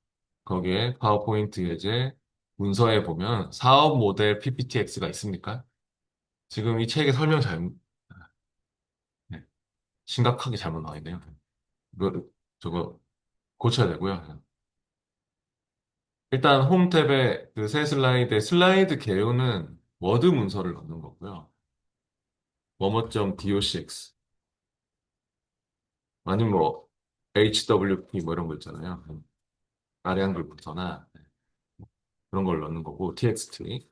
거기에 파워포인트 예제 문서에 보면 사업 모델 PPTX가 있습니까? 지금 이 책에 설명 잘못 네, 심각하게 잘못 나와 있네요. 이거 저거 고쳐야 되고요. 일단 홈 탭에 그 새 슬라이드에 슬라이드 개요는 워드 문서를 넣는 거고요. 뭐뭐.docx 아니면 뭐 HWP 뭐 이런 거 있잖아요. 아래 한글 문서나 그런 걸 넣는 거고 TXT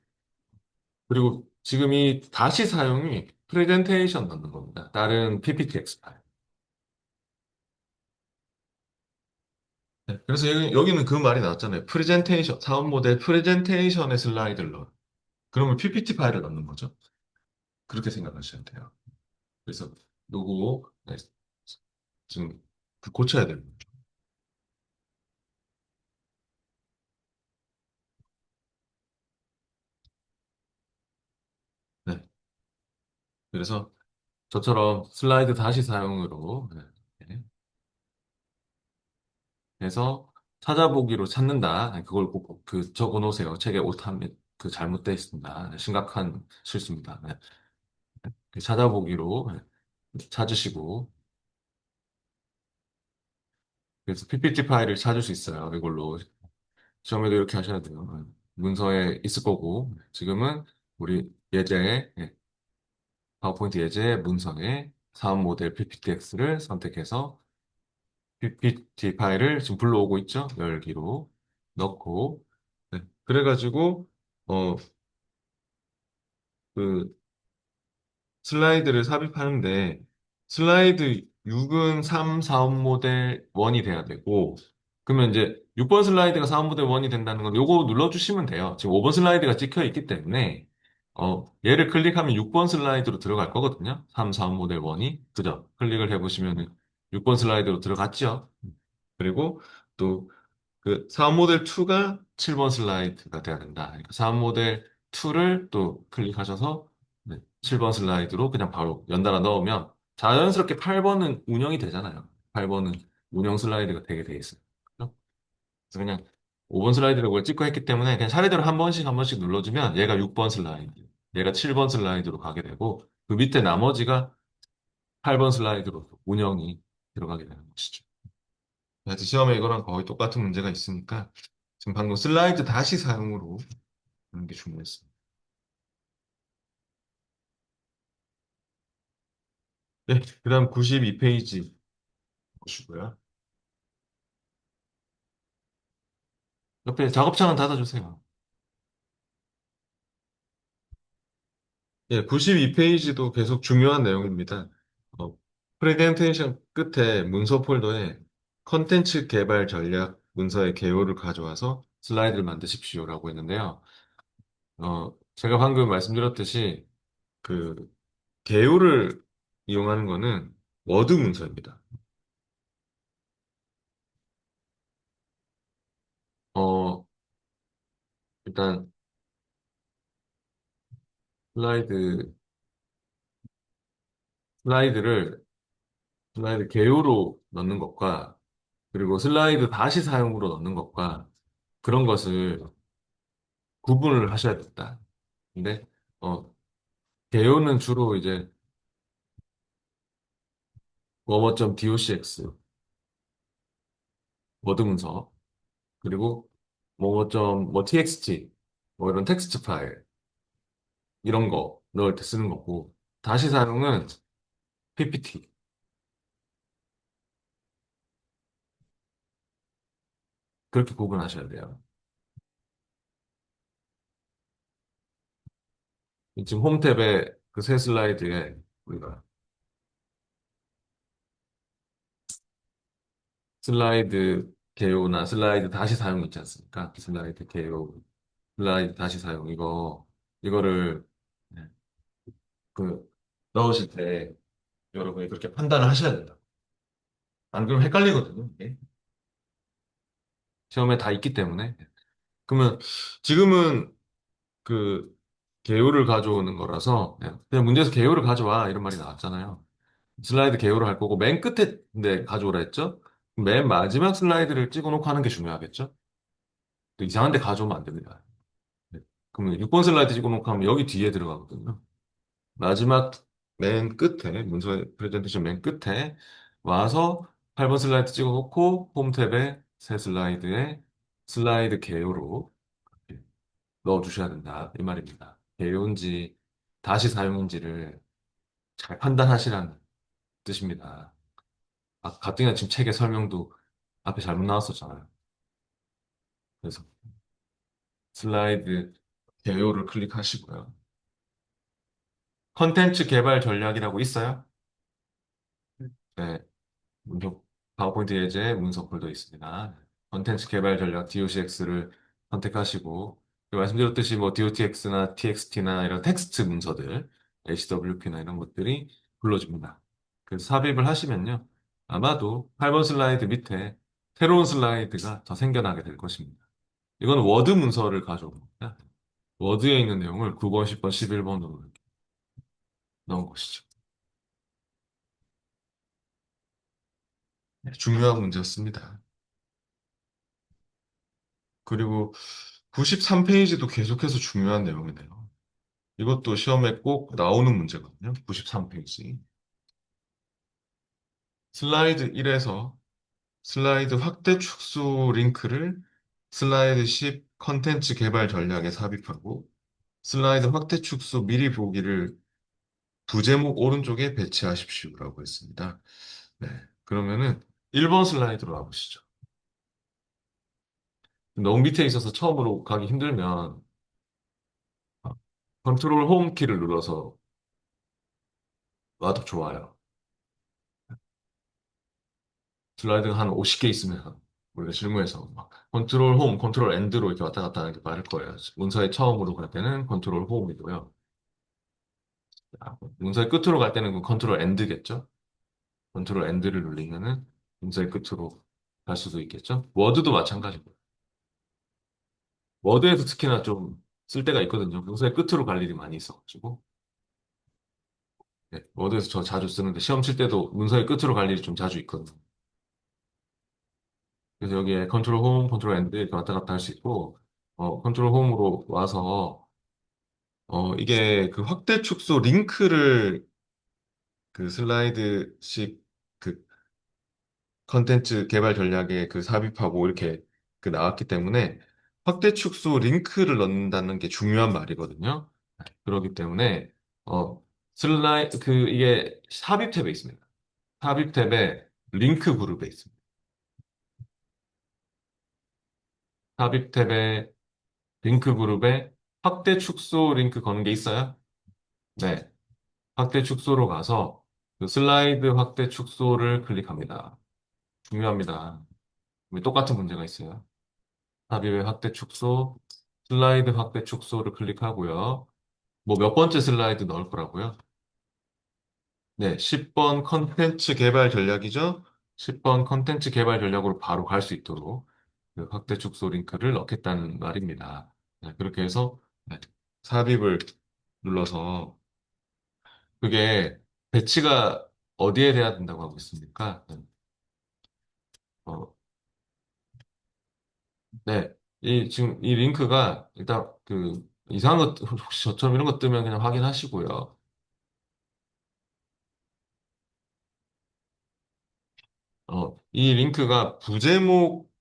그리고 지금 이 다시 사용이 프레젠테이션 넣는 겁니다. 다른 PPTX 파일. 네, 그래서 여기는 그 말이 나왔잖아요. 프레젠테이션 사업 모델 프레젠테이션의 슬라이드를 넣어. 그러면 PPT 파일을 넣는 거죠. 그렇게 생각하셔야 돼요. 그래서 요거 네, 지금 그 고쳐야 됩니다. 네. 그래서 저처럼 슬라이드 다시 사용으로 네, 해서 찾아보기로 찾는다. 그걸 꼭 그 적어 놓으세요. 책에 오타면 그 잘못되어 있습니다. 심각한 실수입니다. 네. 그 찾아보기로 찾으시고 그래서 PPT 파일을 찾을 수 있어요. 이걸로 처음에도 이렇게 하셔야 돼요. 문서에 있을 거고 지금은 우리 예제 파워포인트 예제 문서에 사업 모델 PPTX를 선택해서 PPT 파일을 지금 불러오고 있죠? 열기로 넣고 네. 그래가지고 어 그 슬라이드를 삽입하는데 슬라이드 6은 3, 4업 모델 1이 돼야 되고 그러면 이제 6번 슬라이드가 4업 모델 1이 된다는 건 요거 눌러주시면 돼요. 지금 5번 슬라이드가 찍혀 있기 때문에 얘를 클릭하면 6번 슬라이드로 들어갈 거거든요. 3, 4업 모델 1이 그죠? 클릭을 해보시면 6번 슬라이드로 들어갔죠. 그리고 또 그 사업 모델 2가 7번 슬라이드가 돼야 된다. 그러니까 사업 모델 2를 또 클릭하셔서 7번 슬라이드로 그냥 바로 연달아 넣으면 자연스럽게 8번은 운영이 되잖아요. 8번은 운영 슬라이드가 되게 돼 있어요. 그죠? 그래서 그냥 5번 슬라이드를 그걸 찍고 했기 때문에 그냥 차례대로 한 번씩 눌러주면 얘가 6번 슬라이드, 얘가 7번 슬라이드로 가게 되고 그 밑에 나머지가 8번 슬라이드로 운영이 들어가게 되는 것이죠. 하여튼 시험에 이거랑 거의 똑같은 문제가 있으니까 지금 방금 슬라이드 다시 사용으로 하는 게 중요했습니다. 네, 그다음 92페이지 보시고요. 옆에 작업창은 닫아주세요. 예, 92페이지도 계속 중요한 내용입니다. 어, 프레젠테이션 끝에 문서 폴더에 컨텐츠 개발 전략 문서의 개요를 가져와서 슬라이드를 만드십시오라고 했는데요. 제가 방금 말씀드렸듯이 그 개요를 이용하는 거는 워드 문서입니다. 어, 일단 슬라이드, 슬라이드를 슬라이드 개요로 넣는 것과 그리고 슬라이드 다시 사용으로 넣는 것과 그런 것을 구분을 하셔야 된다. 근데 어, 개요는 주로 이제 뭐뭐.docx 워드 문서 그리고 뭐뭐.뭐 txt 뭐 이런 텍스트 파일 이런 거 넣을 때 쓰는 거고 다시 사용은 PPT 그렇게 구분하셔야 돼요. 지금 홈 탭에 그 새 슬라이드에 우리가 슬라이드 개요나 슬라이드 다시 사용 있지 않습니까? 슬라이드 개요, 슬라이드 다시 사용 이거를 네, 그 넣으실 때 여러분이 그렇게 판단을 하셔야 된다. 안 그러면 헷갈리거든요. 이게. 시험에 다 있기 때문에. 그러면 지금은 그 개요를 가져오는 거라서 그냥 문제에서 개요를 가져와 이런 말이 나왔잖아요. 슬라이드 개요를 할 거고 맨 끝에 네, 가져오라 했죠. 맨 마지막 슬라이드를 찍어놓고 하는 게 중요하겠죠. 또 이상한 데 가져오면 안 됩니다. 네. 그러면 6번 슬라이드 찍어놓고 하면 여기 뒤에 들어가거든요. 마지막 맨 끝에, 문서 프레젠테이션 맨 끝에 와서 8번 슬라이드 찍어놓고 홈 탭에 새 슬라이드에 슬라이드 개요로 이렇게 넣어주셔야 된다. 이 말입니다. 개요인지 다시 사용인지를 잘 판단하시라는 뜻입니다. 가뜩이나 지금 책의 설명도 앞에 잘못 나왔었잖아요. 그래서 슬라이드 개요를 클릭하시고요. 컨텐츠 개발 전략이라고 있어요? 네. 문서, 파워포인트 예제 문서 폴더 있습니다. 컨텐츠 개발 전략 DOCX를 선택하시고, 말씀드렸듯이 뭐 DOTX나 TXT나 이런 텍스트 문서들, HWP나 이런 것들이 불러집니다. 그래서 삽입을 하시면요. 아마도 8번 슬라이드 밑에 새로운 슬라이드가 더 생겨나게 될 것입니다. 이건 워드 문서를 가져온 겁니다. 워드에 있는 내용을 9번, 10번, 11번으로 넣은 것이죠. 네, 중요한 문제였습니다. 그리고 93페이지도 계속해서 중요한 내용이네요. 이것도 시험에 꼭 나오는 문제거든요. 93페이지. 슬라이드 1에서 슬라이드 확대 축소 링크를 슬라이드 10 컨텐츠 개발 전략에 삽입하고 슬라이드 확대 축소 미리 보기를 부제목 오른쪽에 배치하십시오라고 했습니다. 네. 그러면은 1번 슬라이드로 와보시죠. 너무 밑에 있어서 처음으로 가기 힘들면 컨트롤 홈 키를 눌러서 와도 좋아요. 슬라이드가 한 50개 있으면 우리가 실무에서 막 컨트롤 홈, 컨트롤 엔드로 이렇게 왔다 갔다 하는 게 빠를 거예요. 문서의 처음으로 갈 때는 컨트롤 홈이고요. 문서의 끝으로 갈 때는 그 컨트롤 엔드겠죠? 컨트롤 엔드를 누르면은 문서의 끝으로 갈 수도 있겠죠? 워드도 마찬가지고. 워드에서 특히나 좀 쓸 때가 있거든요. 문서의 끝으로 갈 일이 많이 있어가지고. 네, 워드에서 저 자주 쓰는데 시험 칠 때도 문서의 끝으로 갈 일이 좀 자주 있거든요. 그래서 여기에 컨트롤 홈, 컨트롤 엔드 이렇게 왔다 갔다 할 수 있고, 컨트롤 홈으로 와서, 이게 그 확대 축소 링크를 그 슬라이드식 그 컨텐츠 개발 전략에 그 삽입하고 이렇게 그 나왔기 때문에 확대 축소 링크를 넣는다는 게 중요한 말이거든요. 그렇기 때문에, 이게 삽입 탭에 있습니다. 삽입 탭에 링크 그룹에 있습니다. 삽입 탭에 링크 그룹에 확대 축소 링크 거는 게 있어요? 네. 확대 축소로 가서 그 슬라이드 확대 축소를 클릭합니다. 중요합니다. 똑같은 문제가 있어요. 삽입의 확대 축소, 슬라이드 확대 축소를 클릭하고요. 뭐 몇 번째 슬라이드 넣을 거라고요? 네, 10번 컨텐츠 개발 전략이죠? 10번 컨텐츠 개발 전략으로 바로 갈 수 있도록 그 확대 축소 링크를 넣겠다는 말입니다. 네, 그렇게 해서 네, 삽입을 눌러서 그게 배치가 어디에 돼야 된다고 하고 있습니까? 어, 네. 지금 이 링크가 일단 그 이상한 것 혹시 저처럼 이런 것 뜨면 그냥 확인하시고요. 이 링크가 부제목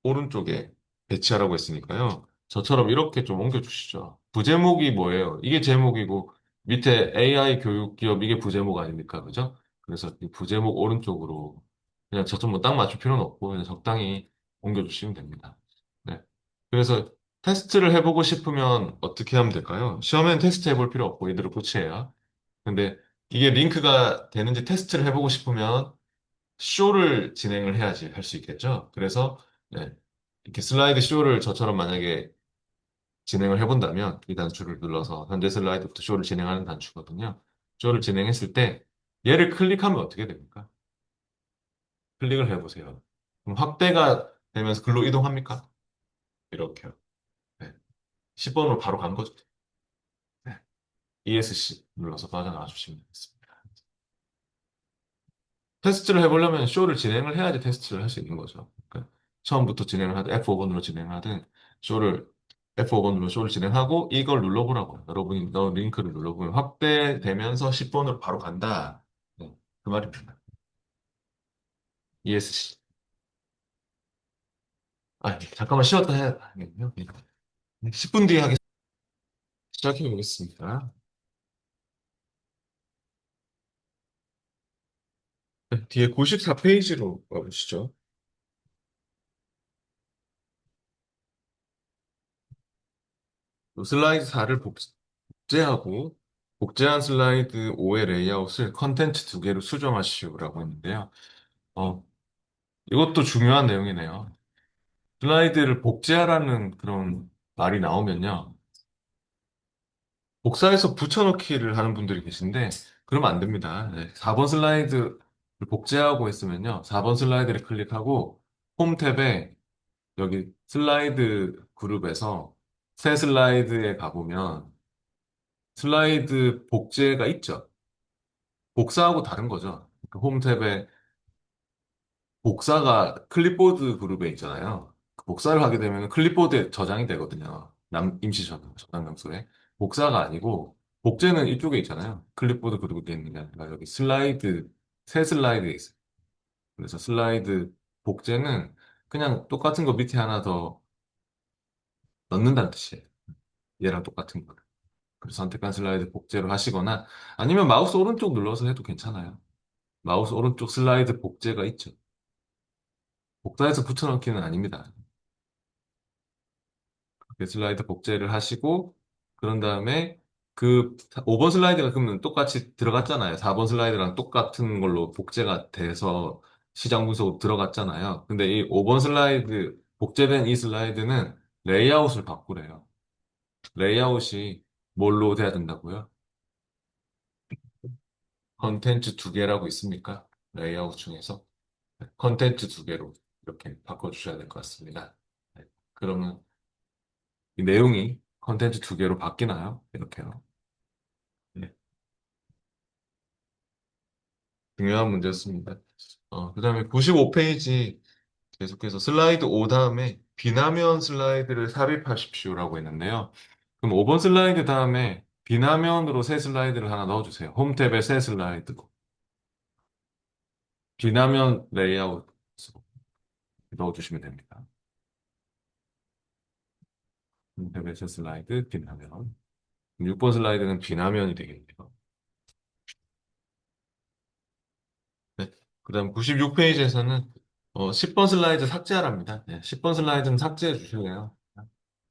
오른쪽에 배치하라고 했으니까요. 저처럼 이렇게 좀 옮겨주시죠. 부제목이 뭐예요? 이게 제목이고 밑에 AI 교육 기업 이게 부제목 아닙니까? 그죠? 그래서 이 부제목 오른쪽으로 그냥 저점 뭐딱 맞출 필요는 없고 그냥 적당히 옮겨주시면 됩니다. 네. 그래서 테스트를 해보고 싶으면 어떻게 하면 될까요? 시험엔 테스트 해볼 필요 없고 이대로 끝이에요. 근데 이게 링크가 되는지 테스트를 해보고 싶으면 쇼를 진행을 해야지 할 수 있겠죠. 그래서 네, 이렇게 슬라이드 쇼를 저처럼 만약에 진행을 해본다면 이 단추를 눌러서 현재 슬라이드부터 쇼를 진행하는 단추거든요. 쇼를 진행했을 때 얘를 클릭하면 어떻게 됩니까? 클릭을 해보세요. 그럼 확대가 되면서 글로 이동합니까? 이렇게요. 네. 10번으로 바로 간 거죠. 네. ESC 눌러서 빠져나와 주시면 되겠습니다. 테스트를 해보려면 쇼를 진행을 해야지 테스트를 할 수 있는 거죠. 그러니까 처음부터 진행을 하든 F5번으로 진행하든 쇼를 F5번으로 쇼를 진행하고 이걸 눌러보라고. 여러분이 넣은 링크를 눌러보면 확대되면서 10번으로 바로 간다. 네, 그 말입니다. ESC. 잠깐만 쉬었다 해야겠네요. 10분 뒤에 시작해 보겠습니다. 네, 뒤에 94페이지로 가보시죠. 슬라이드 4를 복제하고 복제한 슬라이드 5의 레이아웃을 컨텐츠 두 개로 수정하시오라고 했는데요. 어, 이것도 중요한 내용이네요. 슬라이드를 복제하라는 그런 말이 나오면요. 복사해서 붙여넣기를 하는 분들이 계신데 그러면 안 됩니다. 네, 4번 슬라이드를 복제하고 했으면요. 4번 슬라이드를 클릭하고 홈 탭에 여기 슬라이드 그룹에서 새 슬라이드에 가보면 슬라이드 복제가 있죠. 복사하고 다른 거죠. 그 홈 탭에 복사가 클립보드 그룹에 있잖아요. 그 복사를 하게 되면 클립보드에 저장이 되거든요. 임시 저장 장소에. 복사가 아니고, 복제는 이쪽에 있잖아요. 클립보드 그룹에 있는 게 아니라 여기 슬라이드, 새 슬라이드에 있어요. 그래서 슬라이드 복제는 그냥 똑같은 거 밑에 하나 더 넣는다는 뜻이에요. 얘랑 똑같은 거. 그래서 선택한 슬라이드 복제로 하시거나 아니면 마우스 오른쪽 눌러서 해도 괜찮아요. 마우스 오른쪽 슬라이드 복제가 있죠. 복사해서 붙여넣기는 아닙니다. 그 슬라이드 복제를 하시고 그런 다음에 그 5번 슬라이드가 그러면 똑같이 들어갔잖아요. 4번 슬라이드랑 똑같은 걸로 복제가 돼서 시장 분석으로 들어갔잖아요. 근데 이 5번 슬라이드 복제된 이 슬라이드는 레이아웃을 바꾸래요. 레이아웃이 뭘로 돼야 된다고요? 컨텐츠 두 개라고 있습니까? 레이아웃 중에서 컨텐츠 두 개로 이렇게 바꿔주셔야 될 것 같습니다. 네. 그러면 이 내용이 컨텐츠 두 개로 바뀌나요? 이렇게요. 네. 중요한 문제였습니다. 그다음에 95페이지 계속해서 슬라이드 5 다음에 비나면 슬라이드를 삽입하십시오라고 했는데요. 그럼 5번 슬라이드 다음에 비나면으로 새 슬라이드를 하나 넣어주세요. 홈 탭에 새 슬라이드. 비나면 레이아웃 넣어주시면 됩니다. 홈 탭에 새 슬라이드 비나면. 6번 슬라이드는 비나면이 되겠네요. 네. 그다음 96페이지에서는 10번 슬라이드 삭제하랍니다. 네, 10번 슬라이드는 삭제해 주실래요?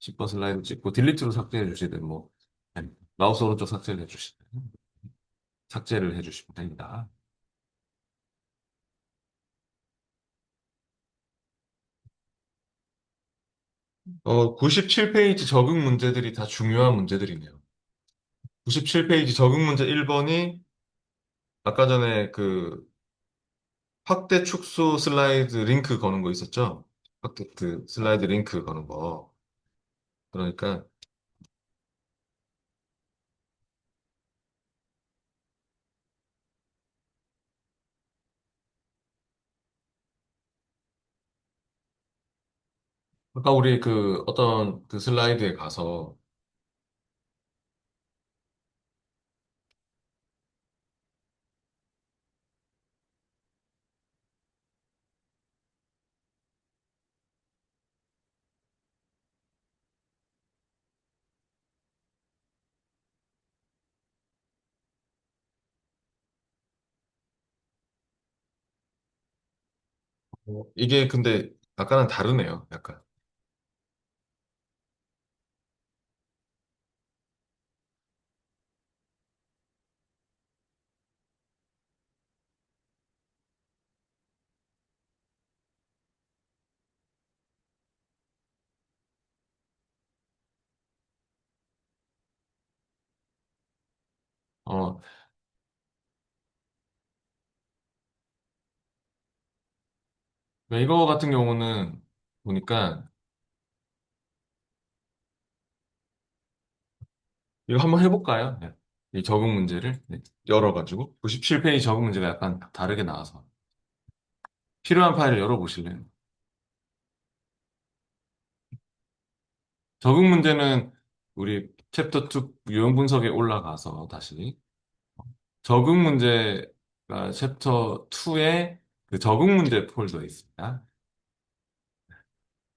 10번 슬라이드 찍고 딜리트로 삭제해 주시든 뭐 네, 마우스 오른쪽 삭제를 해 주시든 삭제를 해 주시면 됩니다. 97페이지 적응 문제들이 다 중요한 문제들이네요. 97페이지 적응 문제 1번이 아까 전에 그 확대 축소 슬라이드 링크 거는 거 있었죠? 확대 그 슬라이드 링크 거는 거. 그러니까 아까 우리 그 어떤 그 슬라이드에 가서 이게 근데 아까는 다르네요. 약간. 어, 이거 같은 경우는 보니까 이거 한번 해볼까요? 네. 이 적응 문제를 네, 열어가지고 97페이지 적응 문제가 약간 다르게 나와서 필요한 파일을 열어보실래요? 적응 문제는 우리 챕터 2 유형 분석에 올라가서 다시 적응 문제가 챕터 2에 그 적응 문제 폴더에 있습니다.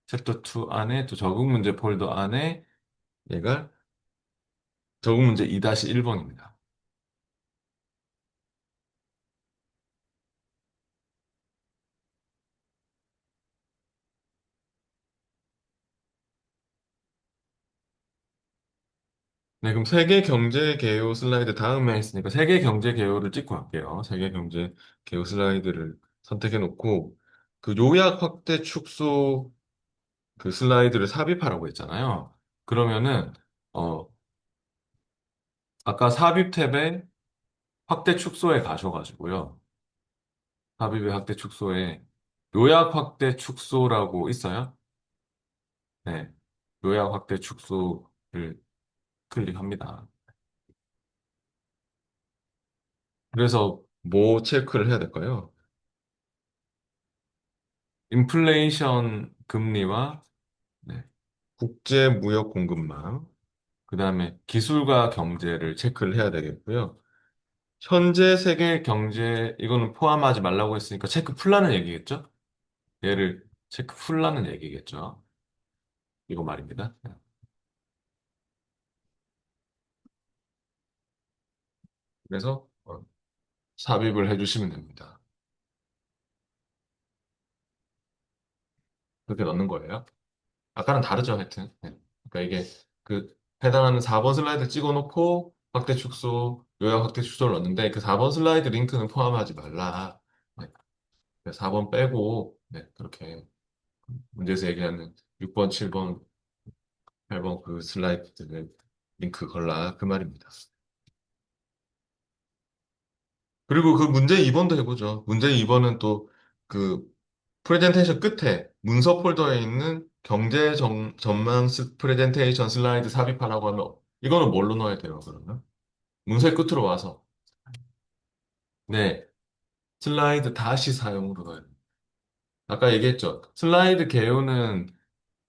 챕터 2 안에 또 적응 문제 폴더 안에 얘가 적응 문제 2-1번입니다. 네, 그럼 세계 경제 개요 슬라이드 다음에 있으니까 세계 경제 개요를 찍고 갈게요. 세계 경제 개요 슬라이드를 선택해 놓고 그 요약 확대 축소 그 슬라이드를 삽입하라고 했잖아요. 그러면은 어 아까 삽입 탭에 확대 축소에 가셔가지고요. 삽입의 확대 축소에 요약 확대 축소라고 있어요. 네, 요약 확대 축소를 클릭합니다. 그래서 뭐 체크를 해야 될까요? 인플레이션 금리와 네, 국제 무역 공급망, 그다음에 기술과 경제를 체크를 해야 되겠고요. 현재 세계 경제 이거는 포함하지 말라고 했으니까 체크 풀라는 얘기겠죠? 얘를 체크 풀라는 얘기겠죠? 이거 말입니다. 그래서 삽입을 해주시면 됩니다. 그렇게 넣는 거예요. 아까랑 다르죠, 하여튼. 네. 그러니까 이게 그 해당하는 4번 슬라이드 찍어놓고 확대 축소, 요약 확대 축소를 넣는데 그 4번 슬라이드 링크는 포함하지 말라. 네. 4번 빼고 네, 그렇게 문제에서 얘기하는 6번, 7번, 8번 그 슬라이드를 링크 걸라 그 말입니다. 그리고 그 문제 2번도 해보죠. 문제 2번은 또 그 프레젠테이션 끝에 문서 폴더에 있는 전망 프레젠테이션 슬라이드 삽입하라고 하면 이거는 뭘로 넣어야 돼요, 그러면? 문서의 끝으로 와서. 네, 슬라이드 다시 사용으로 넣어야 돼요. 아까 얘기했죠. 슬라이드 개요는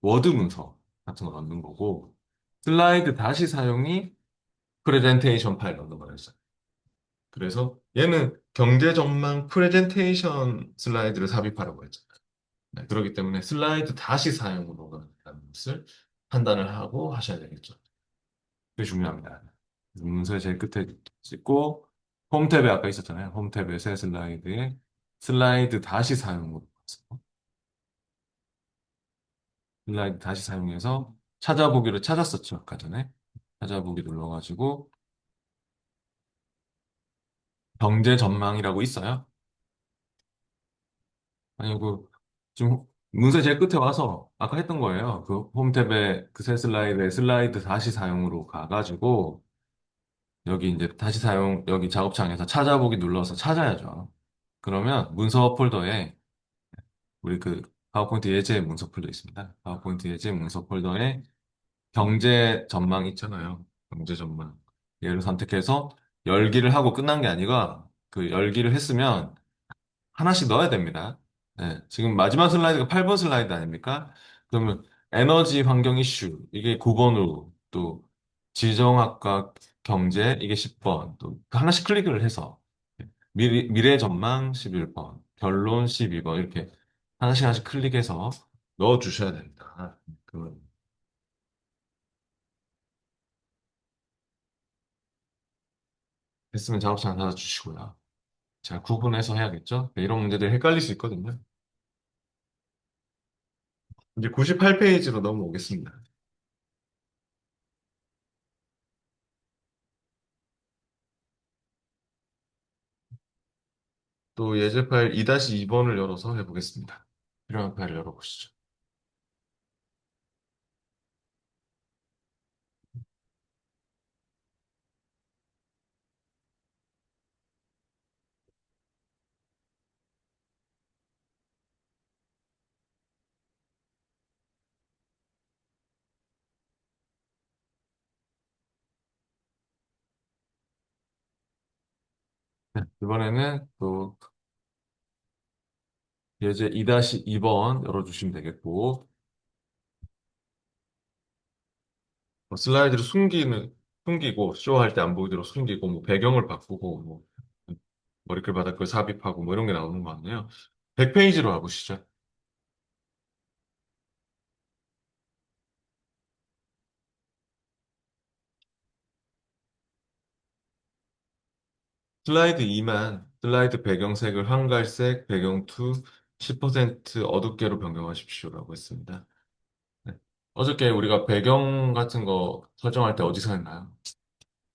워드 문서 같은 거 넣는 거고, 슬라이드 다시 사용이 프레젠테이션 파일 넣는 거였어요. 그래서 얘는 경제 전망 프레젠테이션 슬라이드를 삽입하라고 했죠. 네, 그렇기 때문에 슬라이드 다시 사용으로 가는 것을 판단을 하고 하셔야 되겠죠. 그게 중요합니다. 문서의 제일 끝에 찍고 홈 탭에 아까 있었잖아요. 홈 탭에 새 슬라이드에 슬라이드 다시 사용으로 가서 슬라이드 다시 사용해서 찾아보기를 찾았었죠. 아까 전에 찾아보기 눌러가지고 경제 전망이라고 있어요. 아니고 지금 문서 제일 끝에 와서 아까 했던 거예요. 그 홈 탭에 그 새 슬라이드에 슬라이드 다시 사용으로 가가지고 여기 이제 다시 사용, 여기 작업창에서 찾아보기 눌러서 찾아야죠. 그러면 문서 폴더에 우리 그 파워포인트 예제 문서 폴더 있습니다. 파워포인트 예제 문서 폴더에 경제 전망 있잖아요. 경제 전망. 얘를 선택해서 열기를 하고 끝난 게 아니라 그 열기를 했으면 하나씩 넣어야 됩니다. 네, 지금 마지막 슬라이드가 8번 슬라이드 아닙니까? 그러면 에너지 환경 이슈 이게 9번으로 또 지정학과 경제 이게 10번 또 하나씩 클릭을 해서 미래 전망 11번 결론 12번 이렇게 하나씩 하나씩 클릭해서 넣어 주셔야 됩니다. 그 됐으면 작업창 닫아 주시고요. 자, 구분해서 해야겠죠? 네, 이런 문제들이 헷갈릴 수 있거든요. 이제 98페이지로 넘어오겠습니다. 또 예제 파일 2-2번을 열어서 해보겠습니다. 필요한 파일을 열어보시죠. 네, 이번에는 또 예제 2-2번 열어주시면 되겠고, 슬라이드를 숨기고, 쇼할 때 안 보이도록 숨기고, 뭐 배경을 바꾸고, 뭐 머리글 바닥글 삽입하고, 뭐 이런 게 나오는 거 같네요. 100페이지로 가보시죠. 슬라이드 2만, 슬라이드 배경색을 황갈색, 배경 2, 10% 어둡게로 변경하십시오라고 했습니다. 네. 어저께 우리가 배경 같은 거 설정할 때 어디서 했나요?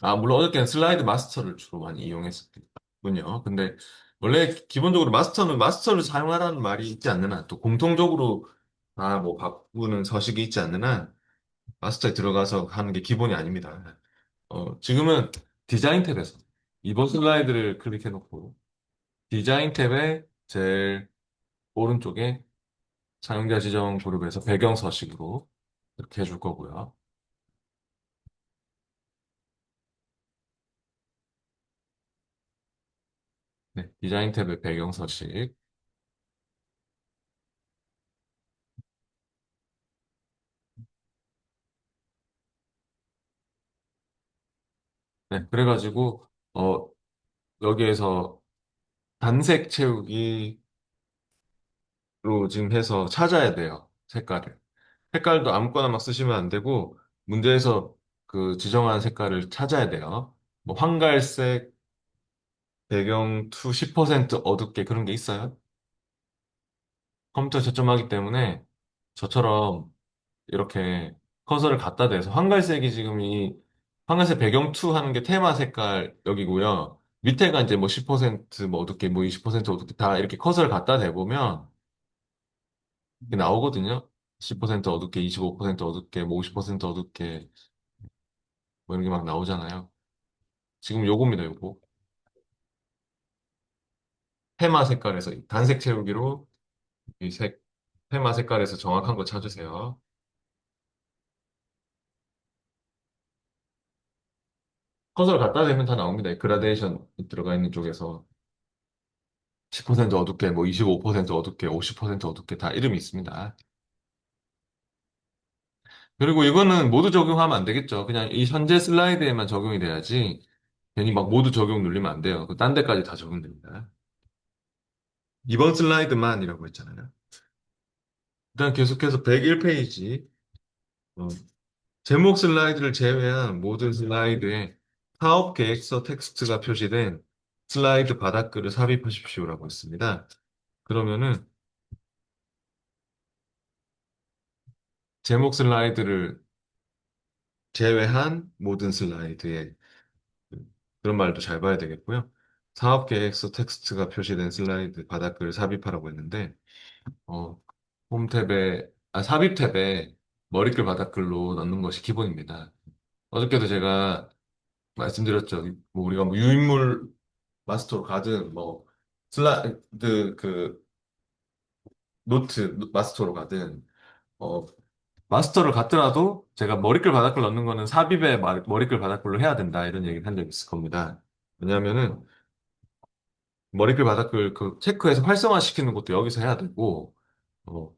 아, 물론 어저께는 슬라이드 마스터를 주로 많이 이용했었군요. 근데 원래 기본적으로 마스터는 마스터를 사용하라는 말이 있지 않는 한, 또 공통적으로 다 뭐 바꾸는 서식이 있지 않는 한, 마스터에 들어가서 하는 게 기본이 아닙니다. 지금은 디자인 탭에서 이번 슬라이드를 클릭해 놓고, 디자인 탭의 제일 오른쪽에 사용자 지정 그룹에서 배경 서식으로 이렇게 해줄 거고요. 네, 디자인 탭의 배경 서식. 네, 그래가지고, 여기에서 단색 채우기로 지금 해서 찾아야 돼요. 색깔을. 색깔도 아무거나 막 쓰시면 안 되고, 문제에서 그 지정한 색깔을 찾아야 돼요. 뭐, 황갈색, 배경 투 10% 어둡게 그런 게 있어요. 컴퓨터 저점하기 때문에 저처럼 이렇게 커서를 갖다 대서 황갈색이 지금 이 황갈색 배경 투 하는 게 테마 색깔 여기고요. 밑에가 이제 뭐 10%뭐 어둡게 뭐 20% 어둡게 다 이렇게 커서를 갖다 대보면 이게 나오거든요. 10% 어둡게, 25% 어둡게, 뭐 50% 어둡게 뭐 이런 게 막 나오잖아요. 지금 요겁니다, 요거. 테마 색깔에서 단색 채우기로 이 테마 색깔에서 정확한 거 찾으세요. 커서를 갖다 대면 다 나옵니다. 이 그라데이션 들어가 있는 쪽에서 10% 어둡게, 뭐 25% 어둡게, 50% 어둡게 다 이름이 있습니다. 그리고 이거는 모두 적용하면 안 되겠죠. 그냥 이 현재 슬라이드에만 적용이 돼야지 괜히 막 모두 적용 눌리면 안 돼요. 그 딴 데까지 다 적용됩니다. 이번 슬라이드만이라고 했잖아요. 일단 계속해서 101페이지 제목 슬라이드를 제외한 모든 슬라이드에 사업 계획서 텍스트가 표시된 슬라이드 바닥글을 삽입하십시오라고 했습니다. 그러면은 제목 슬라이드를 제외한 모든 슬라이드에 그런 말도 잘 봐야 되겠고요. 사업 계획서 텍스트가 표시된 슬라이드 바닥글을 삽입하라고 했는데 어, 홈 탭에 삽입 탭에 머리글 바닥글로 넣는 것이 기본입니다. 어저께도 제가 말씀드렸죠. 뭐 우리가 뭐 유인물 마스터로 가든 뭐 슬라이드 그 노트 마스터로 가든 어, 마스터를 갔더라도 제가 머리글 바닥글 넣는 거는 삽입에 머리글 바닥글로 해야 된다 이런 얘기를 한 적이 있을 겁니다. 왜냐하면은 머리글 바닥글 그 체크해서 활성화시키는 것도 여기서 해야 되고 어,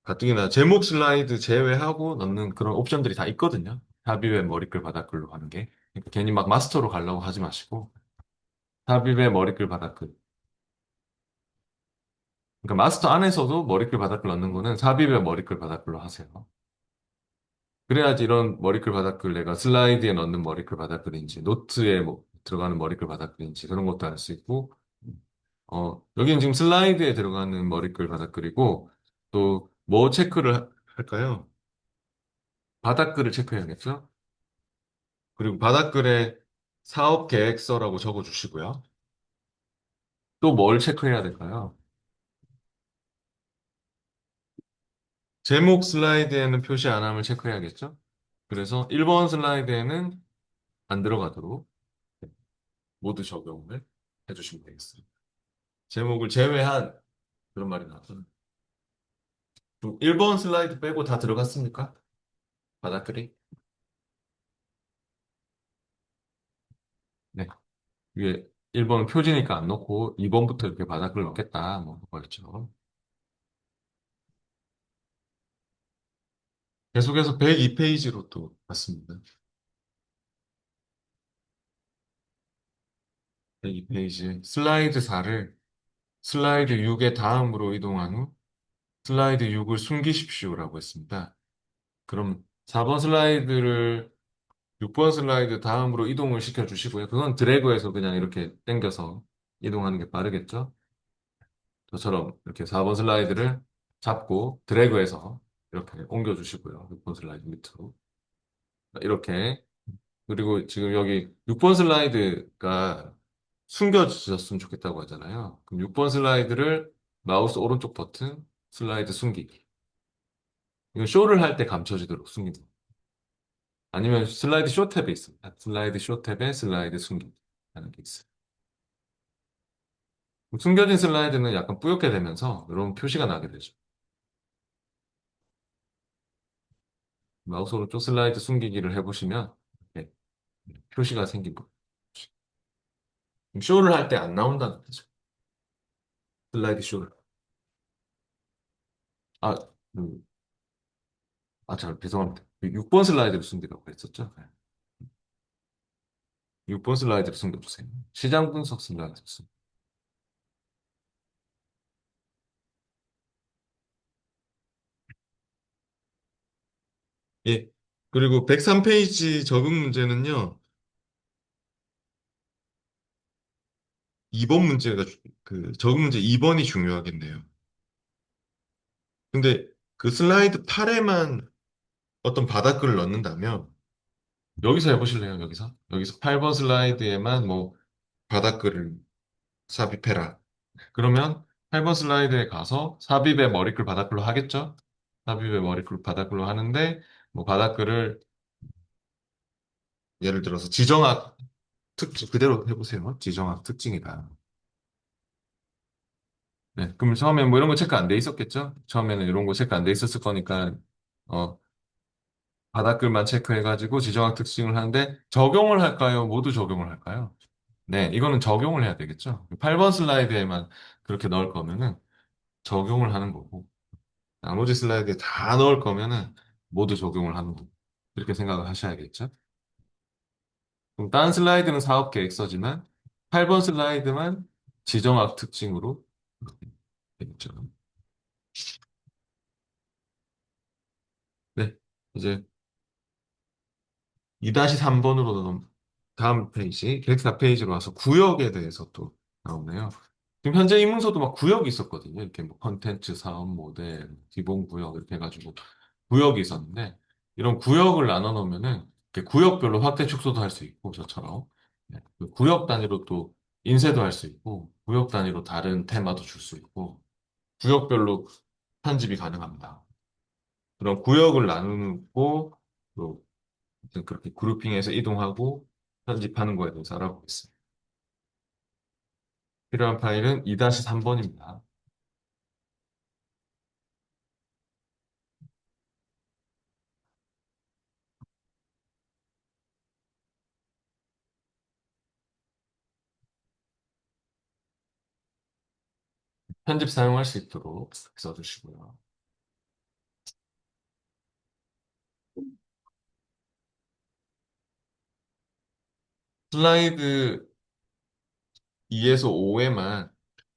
가뜩이나 제목 슬라이드 제외하고 넣는 그런 옵션들이 다 있거든요. 삽입의 머리글 바닥글로 하는 게. 그러니까 괜히 막 마스터로 가려고 하지 마시고 삽입의 머리글 바닥글. 그러니까 마스터 안에서도 머리글 바닥글 넣는 거는 삽입의 머리글 바닥글로 하세요. 그래야지 이런 머리글 바닥글 내가 슬라이드에 넣는 머리글 바닥글인지 노트에 뭐 들어가는 머리글 바닥글인지 그런 것도 알 수 있고 여기는 지금 슬라이드에 들어가는 머리글 바닥글이고 또 뭐 체크를 할까요? 바닥글을 체크해야겠죠? 그리고 바닥글에 사업 계획서라고 적어주시고요. 또 뭘 체크해야 될까요? 제목 슬라이드에는 표시 안 함을 체크해야겠죠? 그래서 1번 슬라이드에는 안 들어가도록 모두 적용을 해주시면 되겠습니다. 제목을 제외한 그런 말이 나왔잖아요. 그럼 1번 슬라이드 빼고 다 들어갔습니까? 바닥글이? 네. 위에 1번은 표지니까 안 넣고 2번부터 이렇게 바닥글 넣겠다. 뭐, 그거였죠. 계속해서 102페이지로 또 갔습니다. 102페이지. 슬라이드 4를 슬라이드 6의 다음으로 이동한 후 슬라이드 6을 숨기십시오라고 했습니다. 그럼 4번 슬라이드를 6번 슬라이드 다음으로 이동을 시켜 주시고요. 그건 드래그해서 그냥 이렇게 당겨서 이동하는 게 빠르겠죠? 저처럼 이렇게 4번 슬라이드를 잡고 드래그해서 이렇게 옮겨 주시고요. 6번 슬라이드 밑으로. 이렇게. 그리고 지금 여기 6번 슬라이드가 숨겨졌으면 좋겠다고 하잖아요. 그럼 6번 슬라이드를 마우스 오른쪽 버튼 슬라이드 숨기기. 이거 쇼를 할 때 감춰지도록 숨기는 거. 아니면 슬라이드 쇼 탭에 있습니다. 슬라이드 쇼 탭에 슬라이드 숨기기 하는 게 있어요. 숨겨진 슬라이드는 약간 뿌옇게 되면서 이런 표시가 나게 되죠. 마우스 오른쪽 슬라이드 숨기기를 해보시면 이렇게 표시가 생긴 거. 쇼를 할 때 안 나온다는 거죠. 슬라이드 쇼를. 아, 음, 죄송합니다. 6번 슬라이드를 숨기라고 했었죠. 네. 6번 슬라이드를 숨겨주세요. 시장 분석 슬라이드. 예. 그리고 103페이지 적응 문제는요, 2번 문제가, 적응 문제 2번이 중요하겠네요. 근데 그 슬라이드 8에만 어떤 바닥글을 넣는다면, 여기서 해보실래요, 여기서? 여기서 8번 슬라이드에만 뭐, 바닥글을 삽입해라. 그러면 8번 슬라이드에 가서 삽입의 머리글 바닥글로 하겠죠? 삽입의 머리글 바닥글로 하는데, 뭐, 바닥글을 예를 들어서 지정학 특징, 그대로 해보세요. 지정학 특징이다. 네, 그럼 처음에 뭐 이런 거 체크 안 돼 있었겠죠? 처음에는 이런 거 체크 안 돼 있었을 거니까, 어, 바닥글만 체크해가지고 지정학 특징을 하는데, 적용을 할까요? 모두 적용을 할까요? 네, 이거는 적용을 해야 되겠죠? 8번 슬라이드에만 그렇게 넣을 거면은 적용을 하는 거고, 나머지 슬라이드에 다 넣을 거면은 모두 적용을 하는 거고, 이렇게 생각을 하셔야겠죠? 그럼 다른 슬라이드는 사업 계획서지만, 8번 슬라이드만 지정학 특징으로 되겠죠? 네, 이제 2-3번으로 다음 페이지, 계획사 페이지로 와서 구역에 대해서 또 나오네요. 지금 현재 이문서도 막 구역이 있었거든요. 이렇게 뭐 컨텐츠, 사업 모델, 기본 구역 이렇게 해가지고 구역이 있었는데 이런 구역을 나눠 놓으면은 이렇게 구역별로 확대 축소도 할 수 있고 저처럼 네, 그 구역 단위로 또 인쇄도 할 수 있고 구역 단위로 다른 테마도 줄 수 있고 구역별로 편집이 가능합니다. 그런 구역을 나누고 또 그렇게 그룹핑해서 이동하고 편집하는 거에 대해서 알아보겠습니다. 필요한 파일은 2-3번입니다. 편집 사용할 수 있도록 써주시고요. 슬라이드 2에서 5에만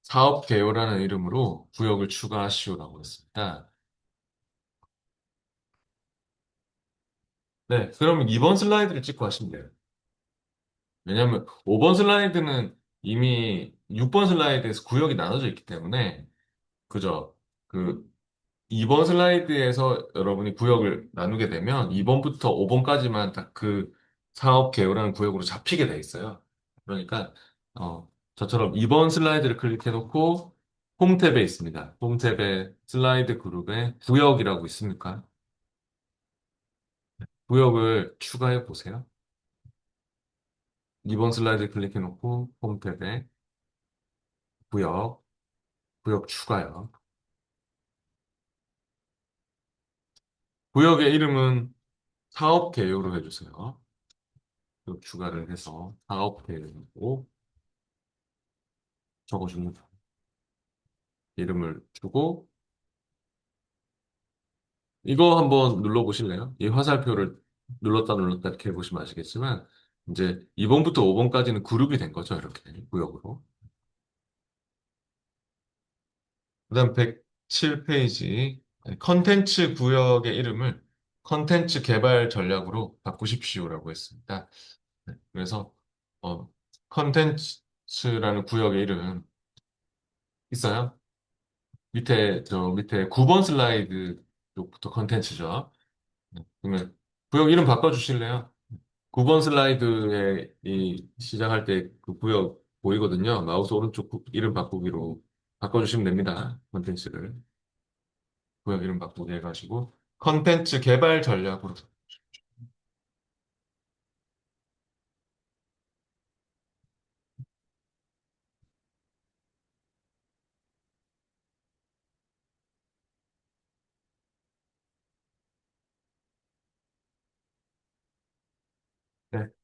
사업 개요라는 이름으로 구역을 추가하시오라고 했습니다. 네, 그럼 2번 슬라이드를 찍고 하시면 돼요. 왜냐하면 5번 슬라이드는 이미 6번 슬라이드에서 구역이 나눠져 있기 때문에 그죠? 그 2번 슬라이드에서 여러분이 구역을 나누게 되면 2번부터 5번까지만 딱 그 사업 개요라는 구역으로 잡히게 돼 있어요. 그러니까 저처럼 2번 슬라이드를 클릭해 놓고 홈 탭에 있습니다. 홈 탭에 슬라이드 그룹에 구역이라고 있습니까? 구역을 추가해 보세요. 2번 슬라이드 클릭해 놓고 홈 탭에 구역, 구역 추가요. 구역의 이름은 사업 개요로 해주세요. 구역 추가를 해서 사업 개요로 적어줍니다. 이름을 주고 이거 한번 눌러보실래요? 이 화살표를 눌렀다 이렇게 해보시면 아시겠지만 이제 2번부터 5번까지는 그룹이 된 거죠. 이렇게 구역으로. 그다음 107페이지 컨텐츠 구역의 이름을 컨텐츠 개발 전략으로 바꾸십시오라고 했습니다. 네, 그래서 어, 컨텐츠라는 구역의 이름 있어요? 밑에 9번 슬라이드 쪽부터 컨텐츠죠. 네, 그러면 구역 이름 바꿔주실래요? 9번 슬라이드에 시작할 때 그 구역 보이거든요. 마우스 오른쪽 이름 바꾸기로 바꿔주시면 됩니다. 컨텐츠를. 구역 이름 바꾸기 해가지고 컨텐츠 개발 전략으로.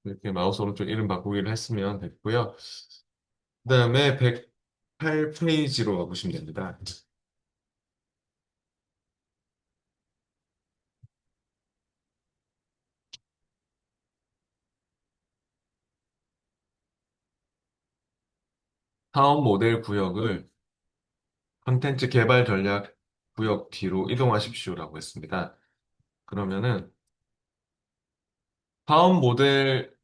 이렇게 마우스 오른쪽 이름 바꾸기를 했으면 됐고요. 그다음에 8페이지로 가보시면 됩니다. 사업 모델 구역을 컨텐츠 개발 전략 구역 뒤로 이동하십시오라고 했습니다. 그러면은 사업 모델을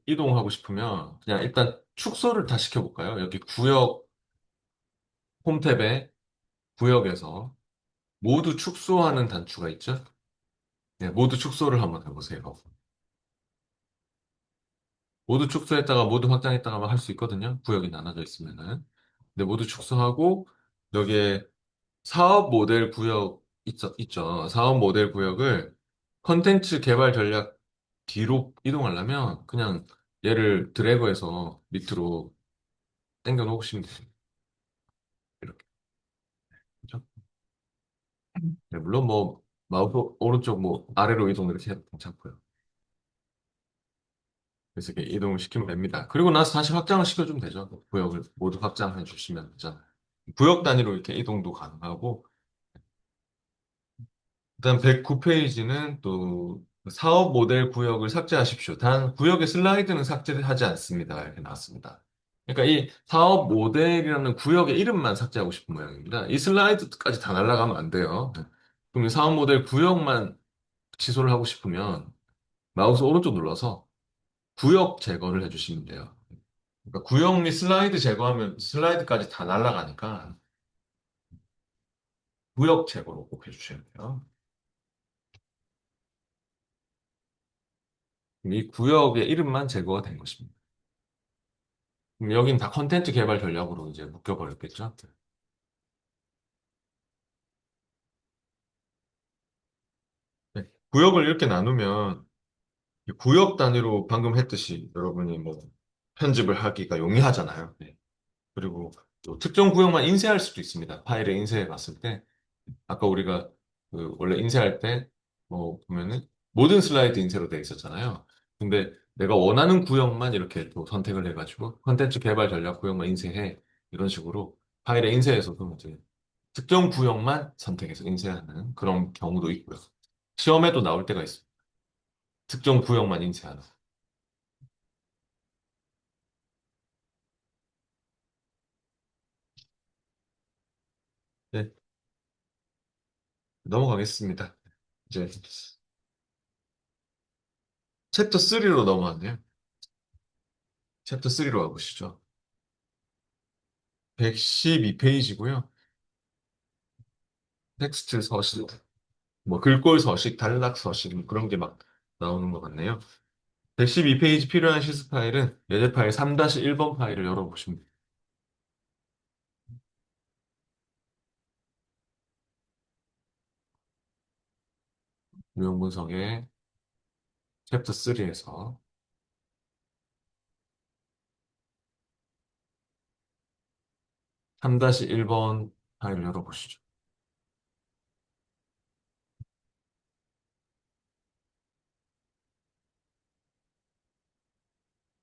이동하고 싶으면 그냥 일단 축소를 다 시켜볼까요? 여기 구역 홈탭에 구역에서 모두 축소하는 단추가 있죠? 네, 모두 축소를 한번 해보세요. 모두 축소했다가 모두 확장했다가 할 수 있거든요. 구역이 나눠져 있으면은. 근데 모두 축소하고 여기에 사업 모델 구역 있죠. 사업 모델 구역을 컨텐츠 개발 전략 뒤로 이동하려면 그냥 얘를 드래그해서 밑으로 당겨 놓으시면 돼요. 이렇게. 그죠? 네, 물론 뭐 마우스 오른쪽 뭐 아래로 이동 이렇게 해도 괜찮고요. 그래서 이렇게 이동을 시키면 됩니다. 그리고 나서 다시 확장을 시켜주면 되죠. 구역을 모두 확장해 주시면 되잖아요. 구역 단위로 이렇게 이동도 가능하고, 그다음 109페이지는 또 사업 모델 구역을 삭제하십시오. 단 구역의 슬라이드는 삭제하지 않습니다. 이렇게 나왔습니다. 그러니까 이 사업 모델이라는 구역의 이름만 삭제하고 싶은 모양입니다. 이 슬라이드까지 다 날아가면 안 돼요. 그럼 이 사업 모델 구역만 취소를 하고 싶으면 마우스 오른쪽 눌러서 구역 제거를 해주시면 돼요. 그러니까 구역 및 슬라이드 제거하면 슬라이드까지 다 날아가니까 구역 제거로 꼭 해주셔야 돼요. 이 구역의 이름만 제거가 된 것입니다. 그럼 여긴 다 컨텐츠 개발 전략으로 이제 묶여버렸겠죠? 네. 구역을 이렇게 나누면 이 구역 단위로 방금 했듯이 여러분이 뭐 편집을 하기가 용이하잖아요. 네. 그리고 또 특정 구역만 인쇄할 수도 있습니다. 파일에 인쇄해 봤을 때 아까 우리가 그 원래 인쇄할 때 뭐 보면은 모든 슬라이드 인쇄로 되어 있었잖아요. 근데 내가 원하는 구역만 이렇게 또 선택을 해가지고 컨텐츠 개발 전략 구역만 인쇄해 이런 식으로 파일에 인쇄해서도 이제 특정 구역만 선택해서 인쇄하는 그런 경우도 있고요. 시험에도 나올 때가 있어요. 특정 구역만 인쇄하는. 네, 넘어가겠습니다. 이제 챕터 3로 넘어왔네요. 챕터 3로 가보시죠. 112페이지고요. 텍스트 서식, 뭐 글꼴 서식, 단락 서식 뭐 그런 게 막 나오는 것 같네요. 112페이지 필요한 시스 파일은 예제 파일 3-1번 파일을 열어보시면 돼요. 유형 분석의 챕터 3에서 3-1번 파일을 열어보시죠.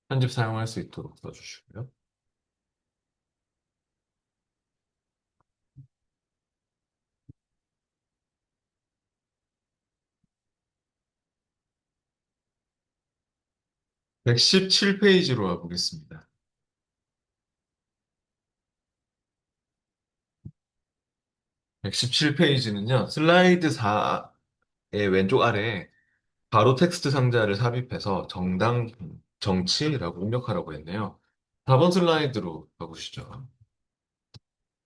편집 사용할 수 있도록 써주시고요. 117페이지로 가보겠습니다. 117페이지는요, 슬라이드 4의 왼쪽 아래에 바로 텍스트 상자를 삽입해서 정당 정치라고 입력하라고 했네요. 4번 슬라이드로 가보시죠.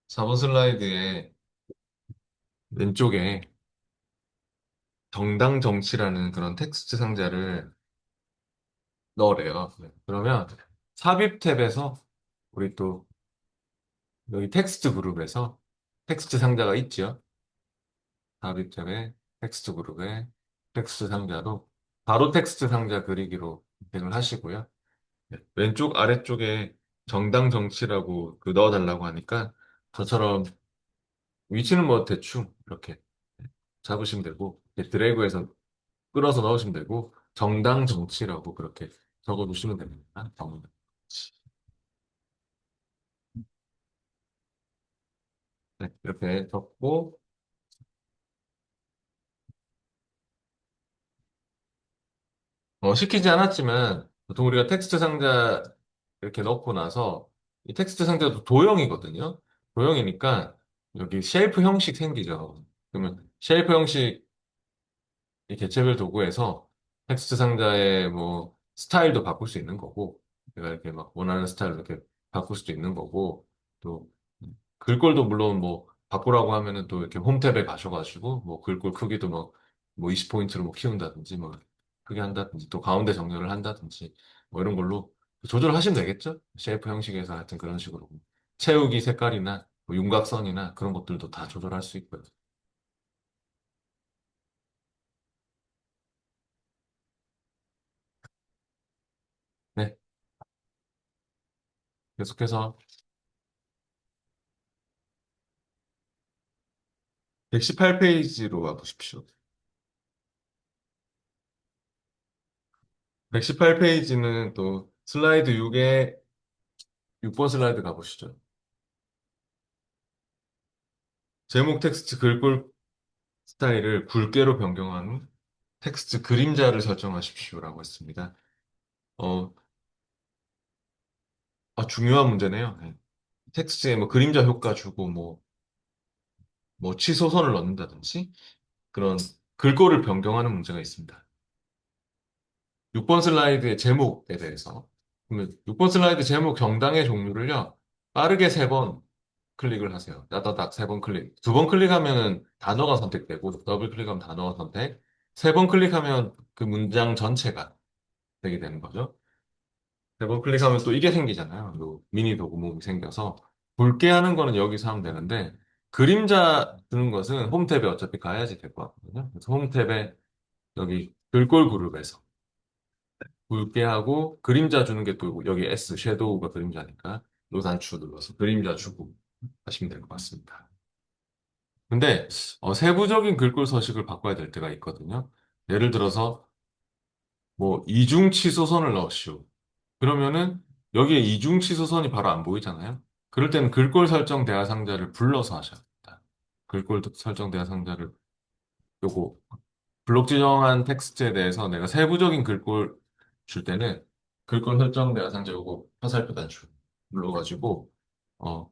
4번 슬라이드의 왼쪽에 정당 정치라는 그런 텍스트 상자를 넣으래요. 네. 그러면 삽입 탭에서 우리 또 여기 텍스트 그룹에서 텍스트 상자가 있죠. 삽입 탭에 텍스트 그룹에 텍스트 상자로 바로 텍스트 상자 그리기로 선택을 하시고요. 네. 왼쪽 아래쪽에 정당 정치라고 그 넣어달라고 하니까 저처럼 위치는 뭐 대충 이렇게 잡으시면 되고 이렇게 드래그해서 끌어서 넣으시면 되고 정당 정치라고 그렇게 적어 놓으시면 됩니다. 정당 정치. 네, 이렇게 적고, 시키지 않았지만, 보통 우리가 텍스트 상자 이렇게 넣고 나서, 이 텍스트 상자도 도형이거든요. 도형이니까, 여기 쉐이프 형식 생기죠. 그러면 쉐이프 형식 이 개체별 도구에서 텍스트 상자의 뭐 스타일도 바꿀 수 있는 거고, 내가 이렇게 막 원하는 스타일로 이렇게 바꿀 수도 있는 거고, 또 글꼴도 물론 뭐 바꾸라고 하면은 또 이렇게 홈 탭에 가셔가지고 뭐 글꼴 크기도 뭐 20포인트로 뭐 키운다든지 뭐 크게 한다든지 또 가운데 정렬을 한다든지 뭐 이런 걸로 조절하시면 되겠죠? 쉐이프 형식에서 하여튼 그런 식으로 채우기 색깔이나 뭐 윤곽선이나 그런 것들도 다 조절할 수 있고요. 네, 계속해서 118페이지로 와보십시오. 118페이지는 또 슬라이드 6에 6번 슬라이드 가보시죠. 제목 텍스트 글꼴 스타일을 굵게로 변경한 후 텍스트 그림자를 설정하십시오라고 했습니다. 어, 중요한 문제네요. 네. 텍스트에 뭐 그림자 효과 주고 뭐 취소선을 넣는다든지 그런 글꼴을 변경하는 문제가 있습니다. 6번 슬라이드의 제목에 대해서. 그러면 6번 슬라이드 제목 정당의 종류를요, 빠르게 3번 클릭을 하세요. 따다닥 3번 클릭. 2번 클릭하면 단어가 선택되고, 더블 클릭하면 단어가 선택. 3번 클릭하면 그 문장 전체가 되게 되는 거죠. 3번 클릭하면 또 이게 생기잖아요. 요 미니 도구목이 생겨서. 굵게 하는 거는 여기서 하면 되는데, 그림자 주는 것은 홈 탭에 어차피 가야지 될 것 같거든요. 그래서 홈 탭에 여기 글꼴 그룹에서 굵게 하고 그림자 주는 게 또 여기 S 섀도우가 그림자니까 요 단추 눌러서 그림자 주고 하시면 될 것 같습니다. 근데 세부적인 글꼴 서식을 바꿔야 될 때가 있거든요. 예를 들어서 뭐 이중 취소선을 넣으시오. 그러면은 여기에 이중 취소선이 바로 안 보이잖아요. 그럴 때는 글꼴 설정 대화 상자를 불러서 하셔야 됩니다. 글꼴 설정 대화 상자를 요거 블록 지정한 텍스트에 대해서 내가 세부적인 글꼴 줄 때는 글꼴 설정 내가 상자 요거 화살표 단추 눌러가지고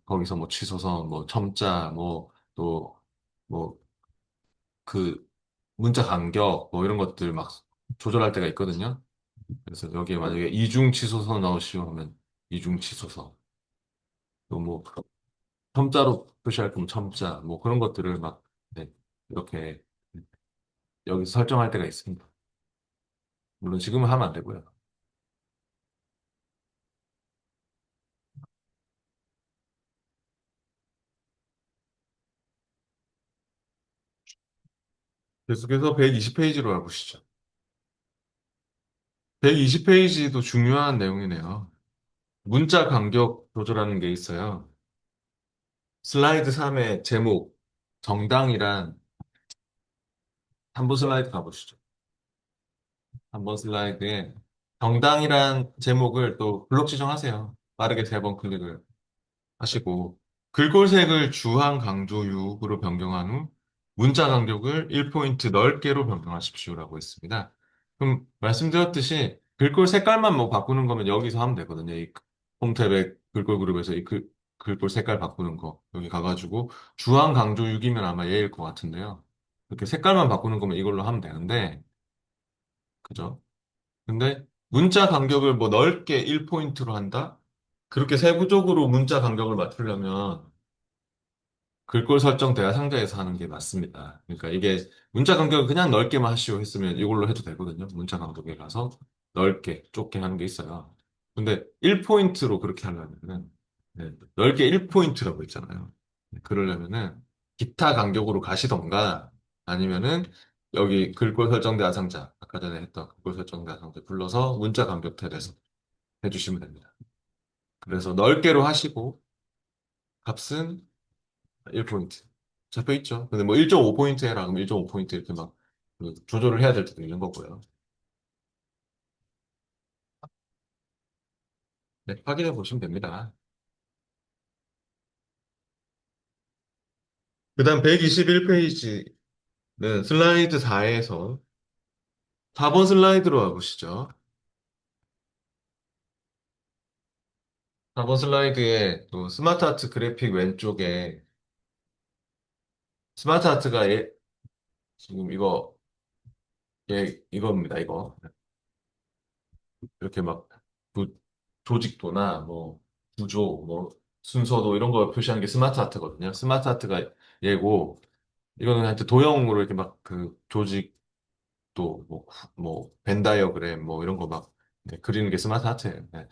거기서 뭐 취소선 뭐 첨자 뭐 또 뭐 그 문자 간격 뭐 이런 것들 막 조절할 때가 있거든요. 그래서 여기에 만약에 이중 취소선 넣으시오 하면 이중 취소선 또 뭐 첨자로 표시할 거면 첨자 뭐 그런 것들을 막 네, 이렇게 여기서 설정할 때가 있습니다. 물론 지금은 하면 안 되고요. 계속해서 120페이지로 가보시죠. 120페이지도 중요한 내용이네요. 문자 간격 조절하는 게 있어요. 슬라이드 3의 제목, 정당이란 3번 슬라이드 가보시죠. 3번 슬라이드에 정당이란 제목을 또 블록 지정하세요. 빠르게 3번 클릭을 하시고 글꼴색을 주황 강조 6으로 변경한 후 문자 간격을 1포인트 넓게로 변경하십시오라고 했습니다. 그럼 말씀드렸듯이 글꼴 색깔만 뭐 바꾸는 거면 여기서 하면 되거든요. 이 홈탭에 글꼴 그룹에서 글꼴 색깔 바꾸는 거 여기 가가지고 주황 강조 6이면 아마 얘일 것 같은데요. 이렇게 색깔만 바꾸는 거면 이걸로 하면 되는데 그죠? 근데 문자 간격을 뭐 넓게 1포인트로 한다? 그렇게 세부적으로 문자 간격을 맞추려면 글꼴 설정 대화 상자에서 하는 게 맞습니다. 그러니까 이게 문자 간격을 그냥 넓게만 하시오 했으면 이걸로 해도 되거든요. 문자 간격에 가서 넓게, 좁게 하는 게 있어요. 근데 1포인트로 그렇게 하려면은 네, 넓게 1포인트라고 있잖아요. 그러려면은 기타 간격으로 가시던가 아니면은 여기 글꼴 설정 대화 상자 아까 전에 했던 글꼴 설정 대화 상자 불러서 문자 간격 탭에서 해주시면 됩니다. 그래서 넓게로 하시고 값은 1포인트. 잡혀 있죠. 근데 뭐 1.5포인트 해라. 그럼 1.5포인트 이렇게 막그 조절을 해야 될 때도 있는 거고요. 네, 확인해 보시면 됩니다. 그다음 121페이지는 슬라이드 4에서 4번 슬라이드로 와보시죠. 4번 슬라이드에 또 스마트 아트 그래픽 왼쪽에 스마트 아트가 지금 이겁니다, 이거. 이렇게 막 부- 조직도나 뭐 구조, 뭐 순서도 이런 거 표시하는 게 스마트 아트거든요. 스마트 아트가 얘고, 이거는 하여튼 도형으로 이렇게 막 그 조직도, 뭐, 벤 다이어그램, 뭐 이런 거 막 그리는 게 스마트 아트예요. 네.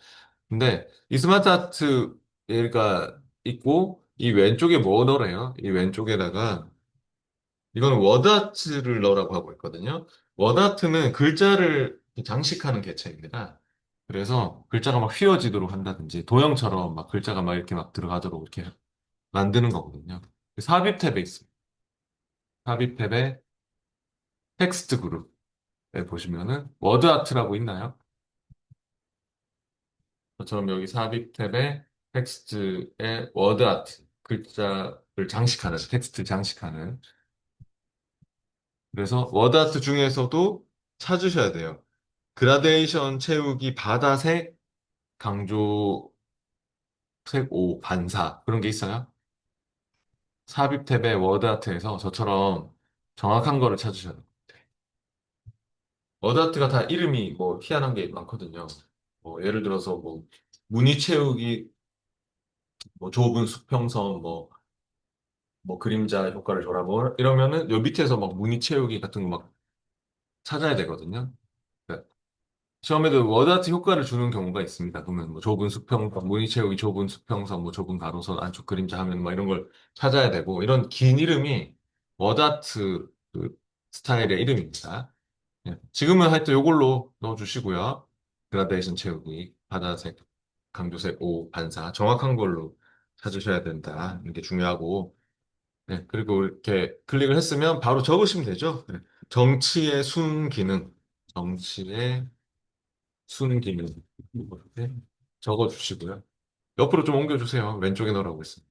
근데 이 스마트 아트 얘가 있고, 이 왼쪽에 뭐 넣으래요? 이 왼쪽에다가 이거는 워드아트를 넣으라고 하고 있거든요. 워드아트는 글자를 장식하는 개체입니다. 그래서 글자가 막 휘어지도록 한다든지 도형처럼 막 글자가 막 이렇게 막 들어가도록 이렇게 만드는 거거든요. 삽입 탭에 있습니다. 삽입 탭에 텍스트 그룹에 보시면은 워드아트라고 있나요? 저처럼 여기 삽입 탭에 텍스트에 워드아트 글자를 장식하는 텍스트 장식하는 그래서 워드아트 중에서도 찾으셔야 돼요. 그라데이션 채우기 바다색 강조색 5 반사 그런 게 있어요. 삽입 탭의 워드아트에서 저처럼 정확한 거를 찾으셔야 돼요. 워드아트가 다 이름이 뭐 희한한 게 많거든요. 뭐 예를 들어서 뭐 무늬 채우기, 뭐 좁은 수평선, 뭐 그림자 효과를 줘라 뭐 이러면은 요 밑에서 막 무늬 채우기 같은 거 막 찾아야 되거든요. 네. 시험에도 워드아트 효과를 주는 경우가 있습니다. 그러면 뭐 좁은 수평선, 무늬 채우기 좁은 수평선, 뭐 좁은 가로선, 안쪽 그림자 하면 뭐 이런 걸 찾아야 되고 이런 긴 이름이 워드아트 그 스타일의 이름입니다. 예. 지금은 하여튼 요걸로 넣어주시고요. 그라데이션 채우기, 바다색, 강조색 5 반사 정확한 걸로 찾으셔야 된다. 이게 중요하고 네, 그리고 이렇게 클릭을 했으면 바로 적으시면 되죠. 네. 정치의 순기능, 정치의 순기능 이렇게 적어주시고요. 옆으로 좀 옮겨주세요. 왼쪽에 넣으라고 했습니다.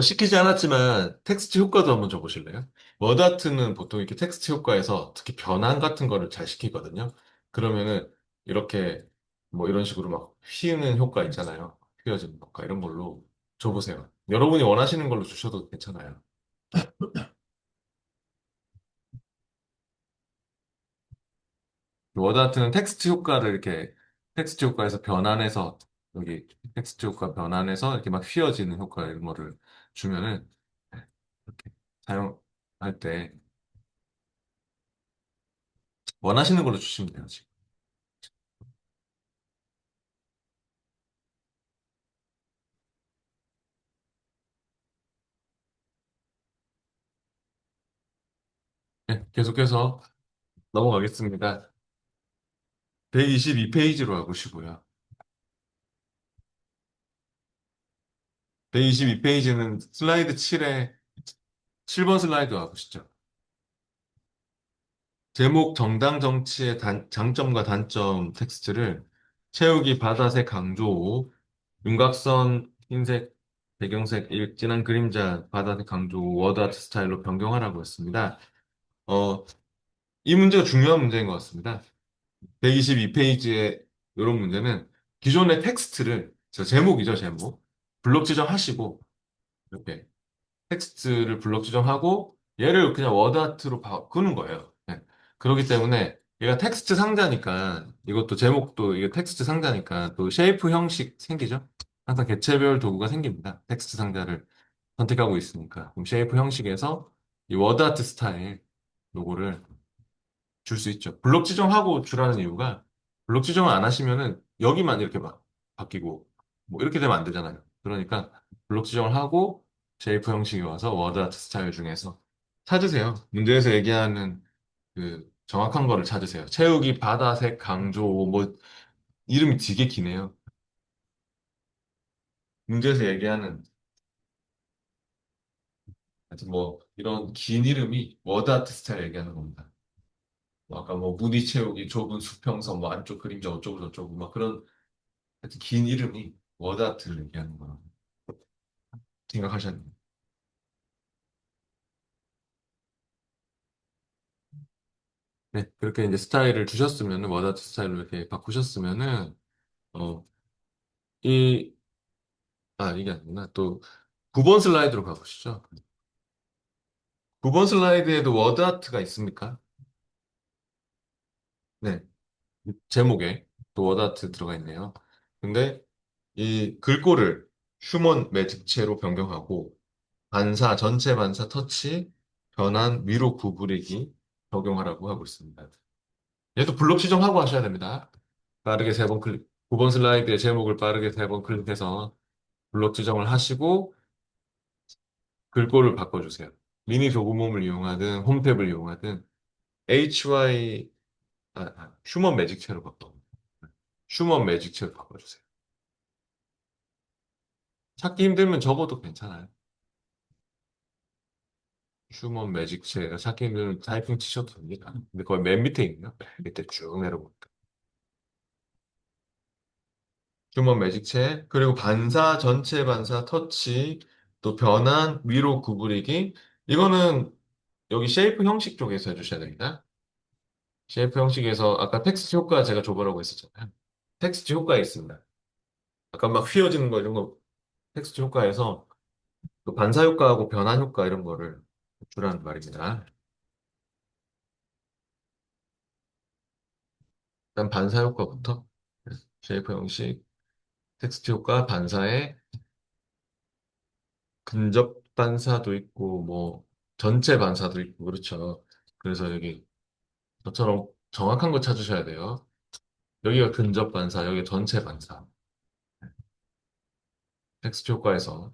시키지 않았지만 텍스트 효과도 한번 줘보실래요? 워드아트는 보통 이렇게 텍스트 효과에서 특히 변환 같은 거를 잘 시키거든요. 그러면은 이렇게 뭐 이런 식으로 막 휘는 효과 있잖아요. 휘어지는 효과 이런 걸로 줘보세요. 여러분이 원하시는 걸로 주셔도 괜찮아요. 워드아트는 텍스트 효과를 이렇게 텍스트 효과에서 변환해서 여기 텍스트 효과 변환해서 이렇게 막 휘어지는 효과 이런 거를 주면은 이렇게 사용할 때 원하시는 걸로 주시면 돼요, 지금. 네, 계속해서 넘어가겠습니다. 122페이지로 가보시고요. 122페이지는 슬라이드 7에 7번 슬라이드 와보시죠. 제목 정당 정치의 장점과 단점 텍스트를 채우기 바다색 강조 윤곽선 흰색 배경색 진한 그림자 바다색 강조 워드 아트 스타일로 변경하라고 했습니다. 어, 이 문제가 중요한 문제인 것 같습니다. 122페이지의 이런 문제는 기존의 텍스트를 저 제목이죠, 제목. 블록 지정하시고 이렇게 텍스트를 블록 지정하고 얘를 그냥 워드 아트로 바꾸는 거예요. 네. 그렇기 때문에 얘가 텍스트 상자니까 이것도 제목도 이게 텍스트 상자니까 또 쉐이프 형식 생기죠? 항상 개체별 도구가 생깁니다. 텍스트 상자를 선택하고 있으니까. 그럼 쉐이프 형식에서 이 워드 아트 스타일 요거를 줄 수 있죠. 블록 지정하고 주라는 이유가 블록 지정을 안 하시면은 여기만 이렇게 막 바뀌고 뭐 이렇게 되면 안 되잖아요. 그러니까 블록 지정을 하고 쉐이프 형식이 와서 워드 아트 스타일 중에서 찾으세요. 문제에서 얘기하는 그 정확한 거를 찾으세요. 채우기, 바다색, 강조 뭐 이름이 되게 기네요. 문제에서 얘기하는 하여튼 뭐 이런 긴 이름이 워드 아트 스타일 얘기하는 겁니다. 아까 뭐 무늬 채우기, 좁은 수평선, 뭐 안쪽 그림자 어쩌고 저쩌고 막 그런 하여튼 긴 이름이 워드아트를 얘기하는 거라고 생각하셨나요? 네, 그렇게 이제 스타일을 주셨으면은 워드아트 스타일로 이렇게 바꾸셨으면은 어, 이 이게 아니구나. 또 9번 슬라이드로 가보시죠. 9번 슬라이드에도 워드아트가 있습니까? 네, 제목에 또 워드아트 들어가 있네요. 근데 이 글꼴을 휴먼 매직체로 변경하고 반사, 전체 반사, 터치, 변환, 위로 구부리기 적용하라고 하고 있습니다. 얘도 블록 지정하고 하셔야 됩니다. 빠르게 세 번 클릭, 9번 슬라이드의 제목을 빠르게 세 번 클릭해서 블록 지정을 하시고 글꼴을 바꿔주세요. 미니 도구mom을 이용하든 홈탭을 이용하든 HY, 휴먼 매직체로 바꿔. 휴먼 매직체로 바꿔주세요. 찾기 힘들면 접어도 괜찮아요. 휴먼 매직체가 찾기 힘들면 타이핑 치셔도 됩니다. 근데 거의 맨 밑에 있네요. 밑에 쭉 내려보니까. 휴먼 매직체, 그리고 반사, 전체 반사, 터치, 또 변환, 위로 구부리기. 이거는 여기 쉐이프 형식 쪽에서 해주셔야 됩니다. 쉐이프 형식에서 아까 텍스트 효과 제가 줘보라고 했었잖아요. 텍스트 효과에 있습니다. 아까 막 휘어지는 거 이런 거 텍스트 효과에서 또 반사 효과하고 변환 효과 이런 거를 주라는 말입니다. 일단 반사 효과부터 쉐이프 형식, 텍스트 효과, 반사에 근접 반사도 있고 뭐 전체 반사도 있고 그렇죠. 그래서 여기 저처럼 정확한 거 찾으셔야 돼요. 여기가 근접 반사, 여기 전체 반사. 텍스트 효과에서.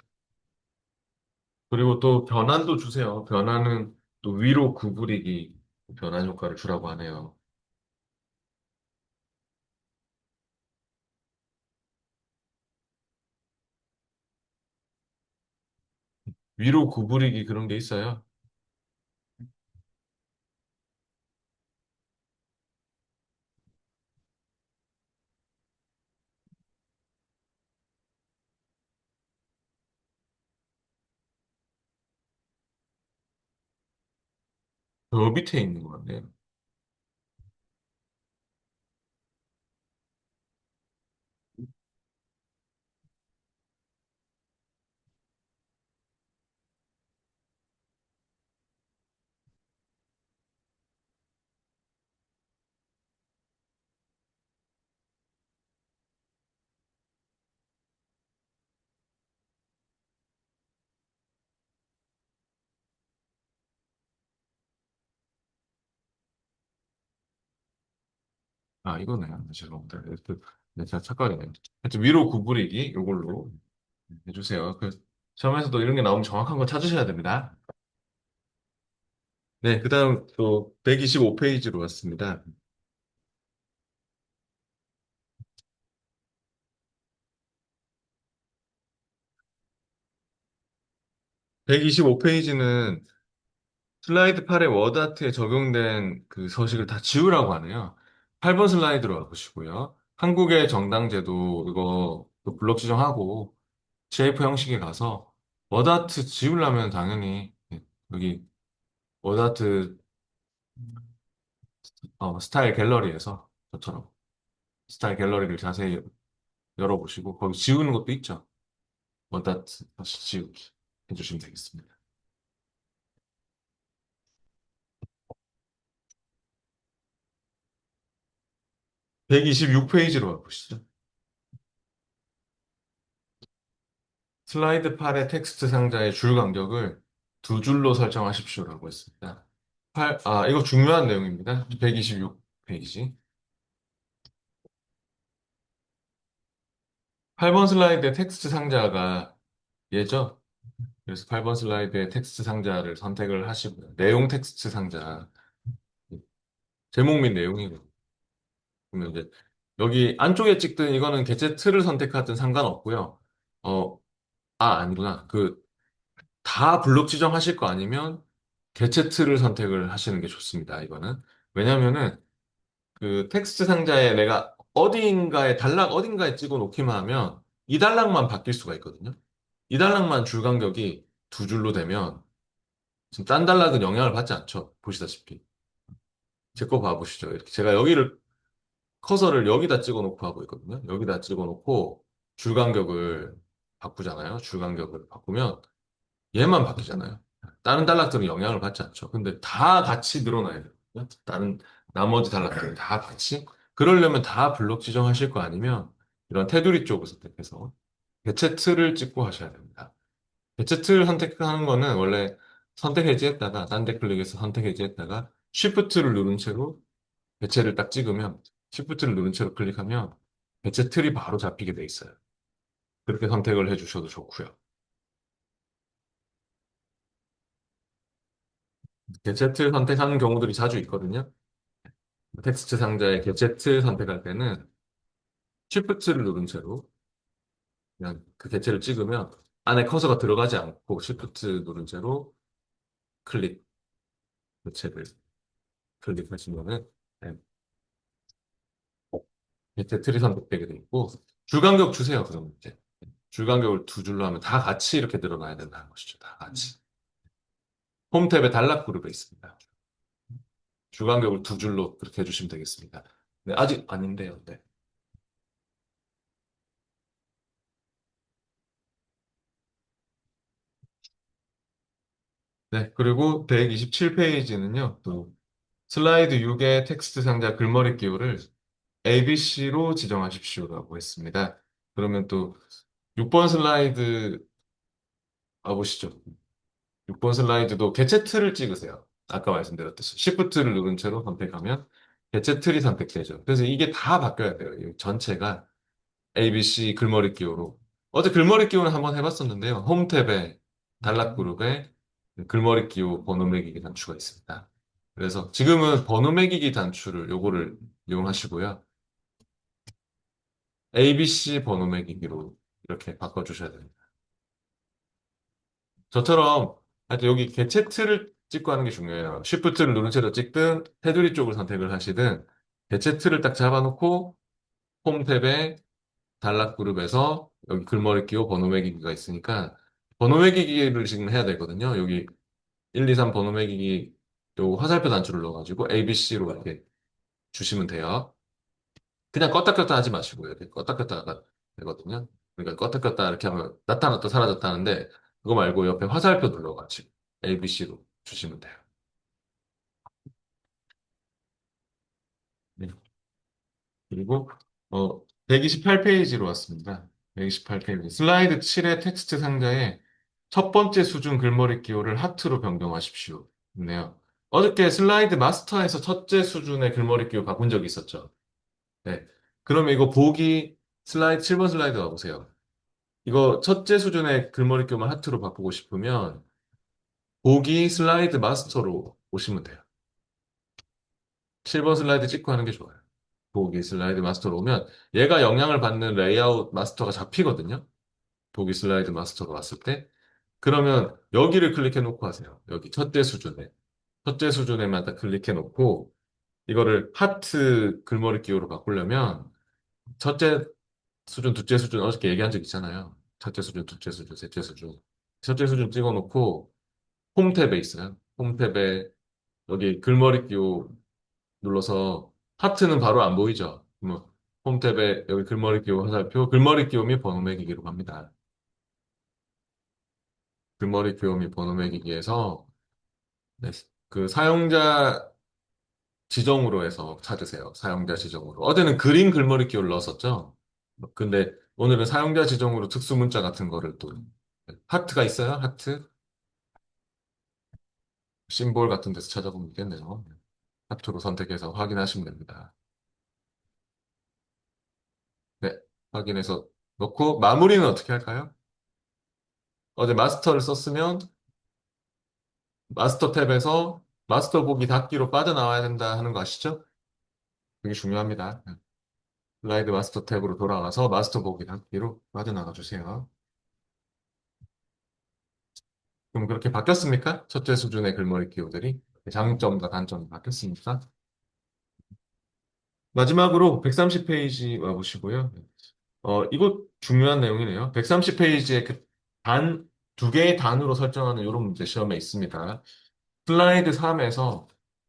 그리고 또 변환도 주세요. 변환은 또 위로 구부리기 변환 효과를 주라고 하네요. 위로 구부리기 그런 게 있어요. 저 밑에 있는 것 같네요. 이거네요. 죄송합니다. 제가 착각이네요. 하여튼 위로 구부리기 이걸로 해주세요. 시험에서도 이런 게 나오면 정확한 거 찾으셔야 됩니다. 네, 그 다음 또 125페이지로 왔습니다. 125페이지는 슬라이드 8의 워드아트에 적용된 그 서식을 다 지우라고 하네요. 8번 슬라이드로 와보시고요. 한국의 정당제도 이거 그 블록 지정하고 CF 형식에 가서 워드아트 지우려면 당연히 여기 워드아트 스타일 갤러리에서 저처럼 스타일 갤러리를 자세히 열어보시고 거기 지우는 것도 있죠. 워드아트 다시 지우기 해주시면 되겠습니다. 126페이지로 가보시죠. 슬라이드 8의 텍스트 상자의 줄 간격을 두 줄로 설정하십시오라고 했습니다. 이거 중요한 내용입니다. 126페이지. 8번 슬라이드의 텍스트 상자가 얘죠? 그래서 8번 슬라이드의 텍스트 상자를 선택을 하시고요. 내용 텍스트 상자. 제목 및 내용이고. 그러면 이제 여기 안쪽에 찍든 이거는 개체 틀을 선택하든 상관없고요. 어, 아니구나. 다 블록 지정하실 거 아니면 개체 틀을 선택을 하시는 게 좋습니다. 이거는. 왜냐면은 그 텍스트 상자에 내가 어딘가에 단락 어딘가에 찍어 놓기만 하면 이 단락만 바뀔 수가 있거든요. 이 단락만 줄 간격이 두 줄로 되면 지금 딴 단락은 영향을 받지 않죠. 보시다시피. 제 거 봐보시죠. 이렇게 제가 여기를 커서를 여기다 찍어 놓고 하고 있거든요. 여기다 찍어 놓고 줄 간격을 바꾸잖아요. 줄 간격을 바꾸면 얘만 바뀌잖아요. 다른 단락들은 영향을 받지 않죠. 근데 다 같이 늘어나야 돼요. 다른 나머지 단락들은 다 같이. 그러려면 다 블록 지정하실 거 아니면 이런 테두리 쪽을 선택해서 개체 틀을 찍고 하셔야 됩니다. 개체 틀 선택하는 거는 원래 선택 해지했다가 딴 데 클릭해서 선택 해지했다가 Shift를 누른 채로 개체를 딱 찍으면 Shift를 누른 채로 클릭하면 개체 틀이 바로 잡히게 돼 있어요. 그렇게 선택을 해주셔도 좋고요. 개체 틀 선택하는 경우들이 자주 있거든요. 텍스트 상자에 개체 선택할 때는 Shift를 누른 채로 그냥 그 개체를 찍으면 안에 커서가 들어가지 않고 Shift 누른 채로 클릭, 개체를 클릭하시면은 네, 개체 틀이 선택되게 돼 있고 줄간격 주세요. 그러면 이제 줄간격을 두 줄로 하면 다 같이 이렇게 늘어나야 된다는 것이죠. 다 같이. 홈 탭에 단락 그룹에 있습니다. 줄간격을 두 줄로 그렇게 해주시면 되겠습니다. 네, 아직 아닌데요. 네. 네, 그리고 127페이지는요, 또 슬라이드 6의 텍스트 상자 글머리 기호를 ABC로 지정하십시오라고 했습니다. 그러면 또 6번 슬라이드 와보시죠. 6번 슬라이드도 개체 틀을 찍으세요. 아까 말씀드렸듯이 Shift를 누른 채로 선택하면 개체 틀이 선택되죠. 그래서 이게 다 바뀌어야 돼요. 이 전체가 ABC 글머리 기호로. 어제 글머리 기호는 한번 해봤었는데요. 홈 탭에 단락 그룹에 글머리 기호 번호 매기기 단추가 있습니다. 그래서 지금은 번호 매기기 단추를 요거를 이용하시고요. ABC 번호 매기기로 이렇게 바꿔주셔야 됩니다. 저처럼 하여튼 여기 개체 틀을 찍고 하는 게 중요해요. Shift를 누른 채로 찍든 테두리 쪽을 선택을 하시든 개체 틀을 딱 잡아놓고 홈 탭에 단락 그룹에서 여기 글머리 끼워 번호 매기기가 있으니까 번호 매기기를 지금 해야 되거든요. 여기 1, 2, 3 번호 매기기 요 화살표 단추를 넣어가지고 ABC로 이렇게 주시면 돼요. 그냥 껐다 켰다 하지 마시고요. 이렇게 껐다 켰다가 되거든요. 그러니까 껐다 켰다 이렇게 하면 나타났다 사라졌다 하는데 그거 말고 옆에 화살표 눌러가지고 ABC로 주시면 돼요. 네. 그리고 128페이지로 왔습니다. 128페이지. 슬라이드 7의 텍스트 상자에 첫 번째 수준 글머리 기호를 하트로 변경하십시오. 네요. 어저께 슬라이드 마스터에서 첫째 수준의 글머리 기호 바꾼 적이 있었죠. 네. 그러면 이거 보기 슬라이드 7번 슬라이드 가보세요. 이거 첫째 수준의 글머리 기호만 하트로 바꾸고 싶으면 보기 슬라이드 마스터로 오시면 돼요. 7번 슬라이드 찍고 하는 게 좋아요. 보기 슬라이드 마스터로 오면 얘가 영향을 받는 레이아웃 마스터가 잡히거든요. 보기 슬라이드 마스터로 왔을 때. 그러면 여기를 클릭해 놓고 하세요. 여기 첫째 수준에. 첫째 수준에만 딱 클릭해 놓고 이거를 하트 글머리 기호로 바꾸려면 첫째 수준, 둘째 수준 어저께 얘기한 적 있잖아요. 첫째 수준, 둘째 수준, 셋째 수준. 첫째 수준 찍어 놓고 홈 탭에 있어요. 홈 탭에 여기 글머리 기호 눌러서 하트는 바로 안 보이죠. 뭐 홈 탭에 여기 글머리 기호 화살표, 글머리 기호 및 번호 매기기로 갑니다. 글머리 기호 및 번호 매기기에서 네, 그 사용자 지정으로 해서 찾으세요. 사용자 지정으로. 어제는 그림 글머리 기호를 넣었었죠. 근데 오늘은 사용자 지정으로 특수 문자 같은 거를 또 하트가 있어요. 하트 심볼 같은 데서 찾아보면 있겠네요. 하트로 선택해서 확인하시면 됩니다. 네, 확인해서 넣고 마무리는 어떻게 할까요? 어제 마스터를 썼으면 마스터 탭에서 마스터 보기 닫기로 빠져나와야 된다 하는 거 아시죠? 그게 중요합니다. 슬라이드 마스터 탭으로 돌아가서 마스터 보기 닫기로 빠져나가 주세요. 그럼 그렇게 바뀌었습니까? 첫째 수준의 글머리 키워드들이 장점과 단점이 바뀌었습니까? 마지막으로 130페이지 와보시고요. 이거 중요한 내용이네요. 130페이지에 그 두 개의 단으로 설정하는 이런 문제 시험에 있습니다. 슬라이드 3에서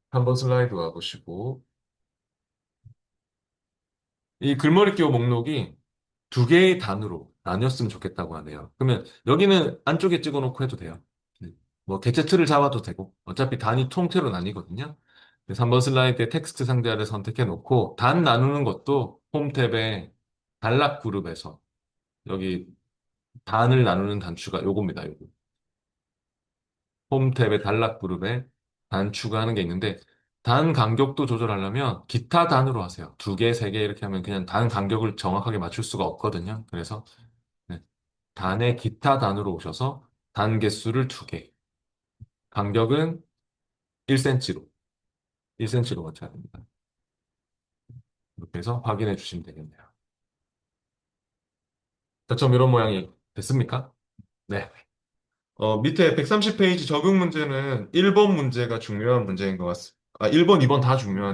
한번 슬라이드 와보시고, 이 글머리 기호 목록이 두 개의 단으로 나뉘었으면 좋겠다고 하네요. 그러면 여기는 안쪽에 찍어놓고 해도 돼요. 네. 뭐 개체 틀을 잡아도 되고 어차피 단위 통째로 나뉘거든요. 그래서 3번 슬라이드에 텍스트 상자를 선택해 놓고 단 나누는 것도 홈 탭에 단락 그룹에서 여기 단을 나누는 단추가 요겁니다. 요거. 홈 탭의 단락 그룹에 단 추가하는 게 있는데 단 간격도 조절하려면 기타 단으로 하세요. 두 개, 세 개 이렇게 하면 그냥 단 간격을 정확하게 맞출 수가 없거든요. 그래서 네. 단의 기타 단으로 오셔서 단 개수를 두 개, 간격은 1cm로, 1cm로 맞춰야 됩니다. 이렇게 해서 확인해 주시면 되겠네요. 자처럼 이런 모양이 됐습니까? 네. 밑에 130페이지 적용 문제는 1번 문제가 중요한 문제인 것 같습니다. 1번, 2번 다 중요하네요.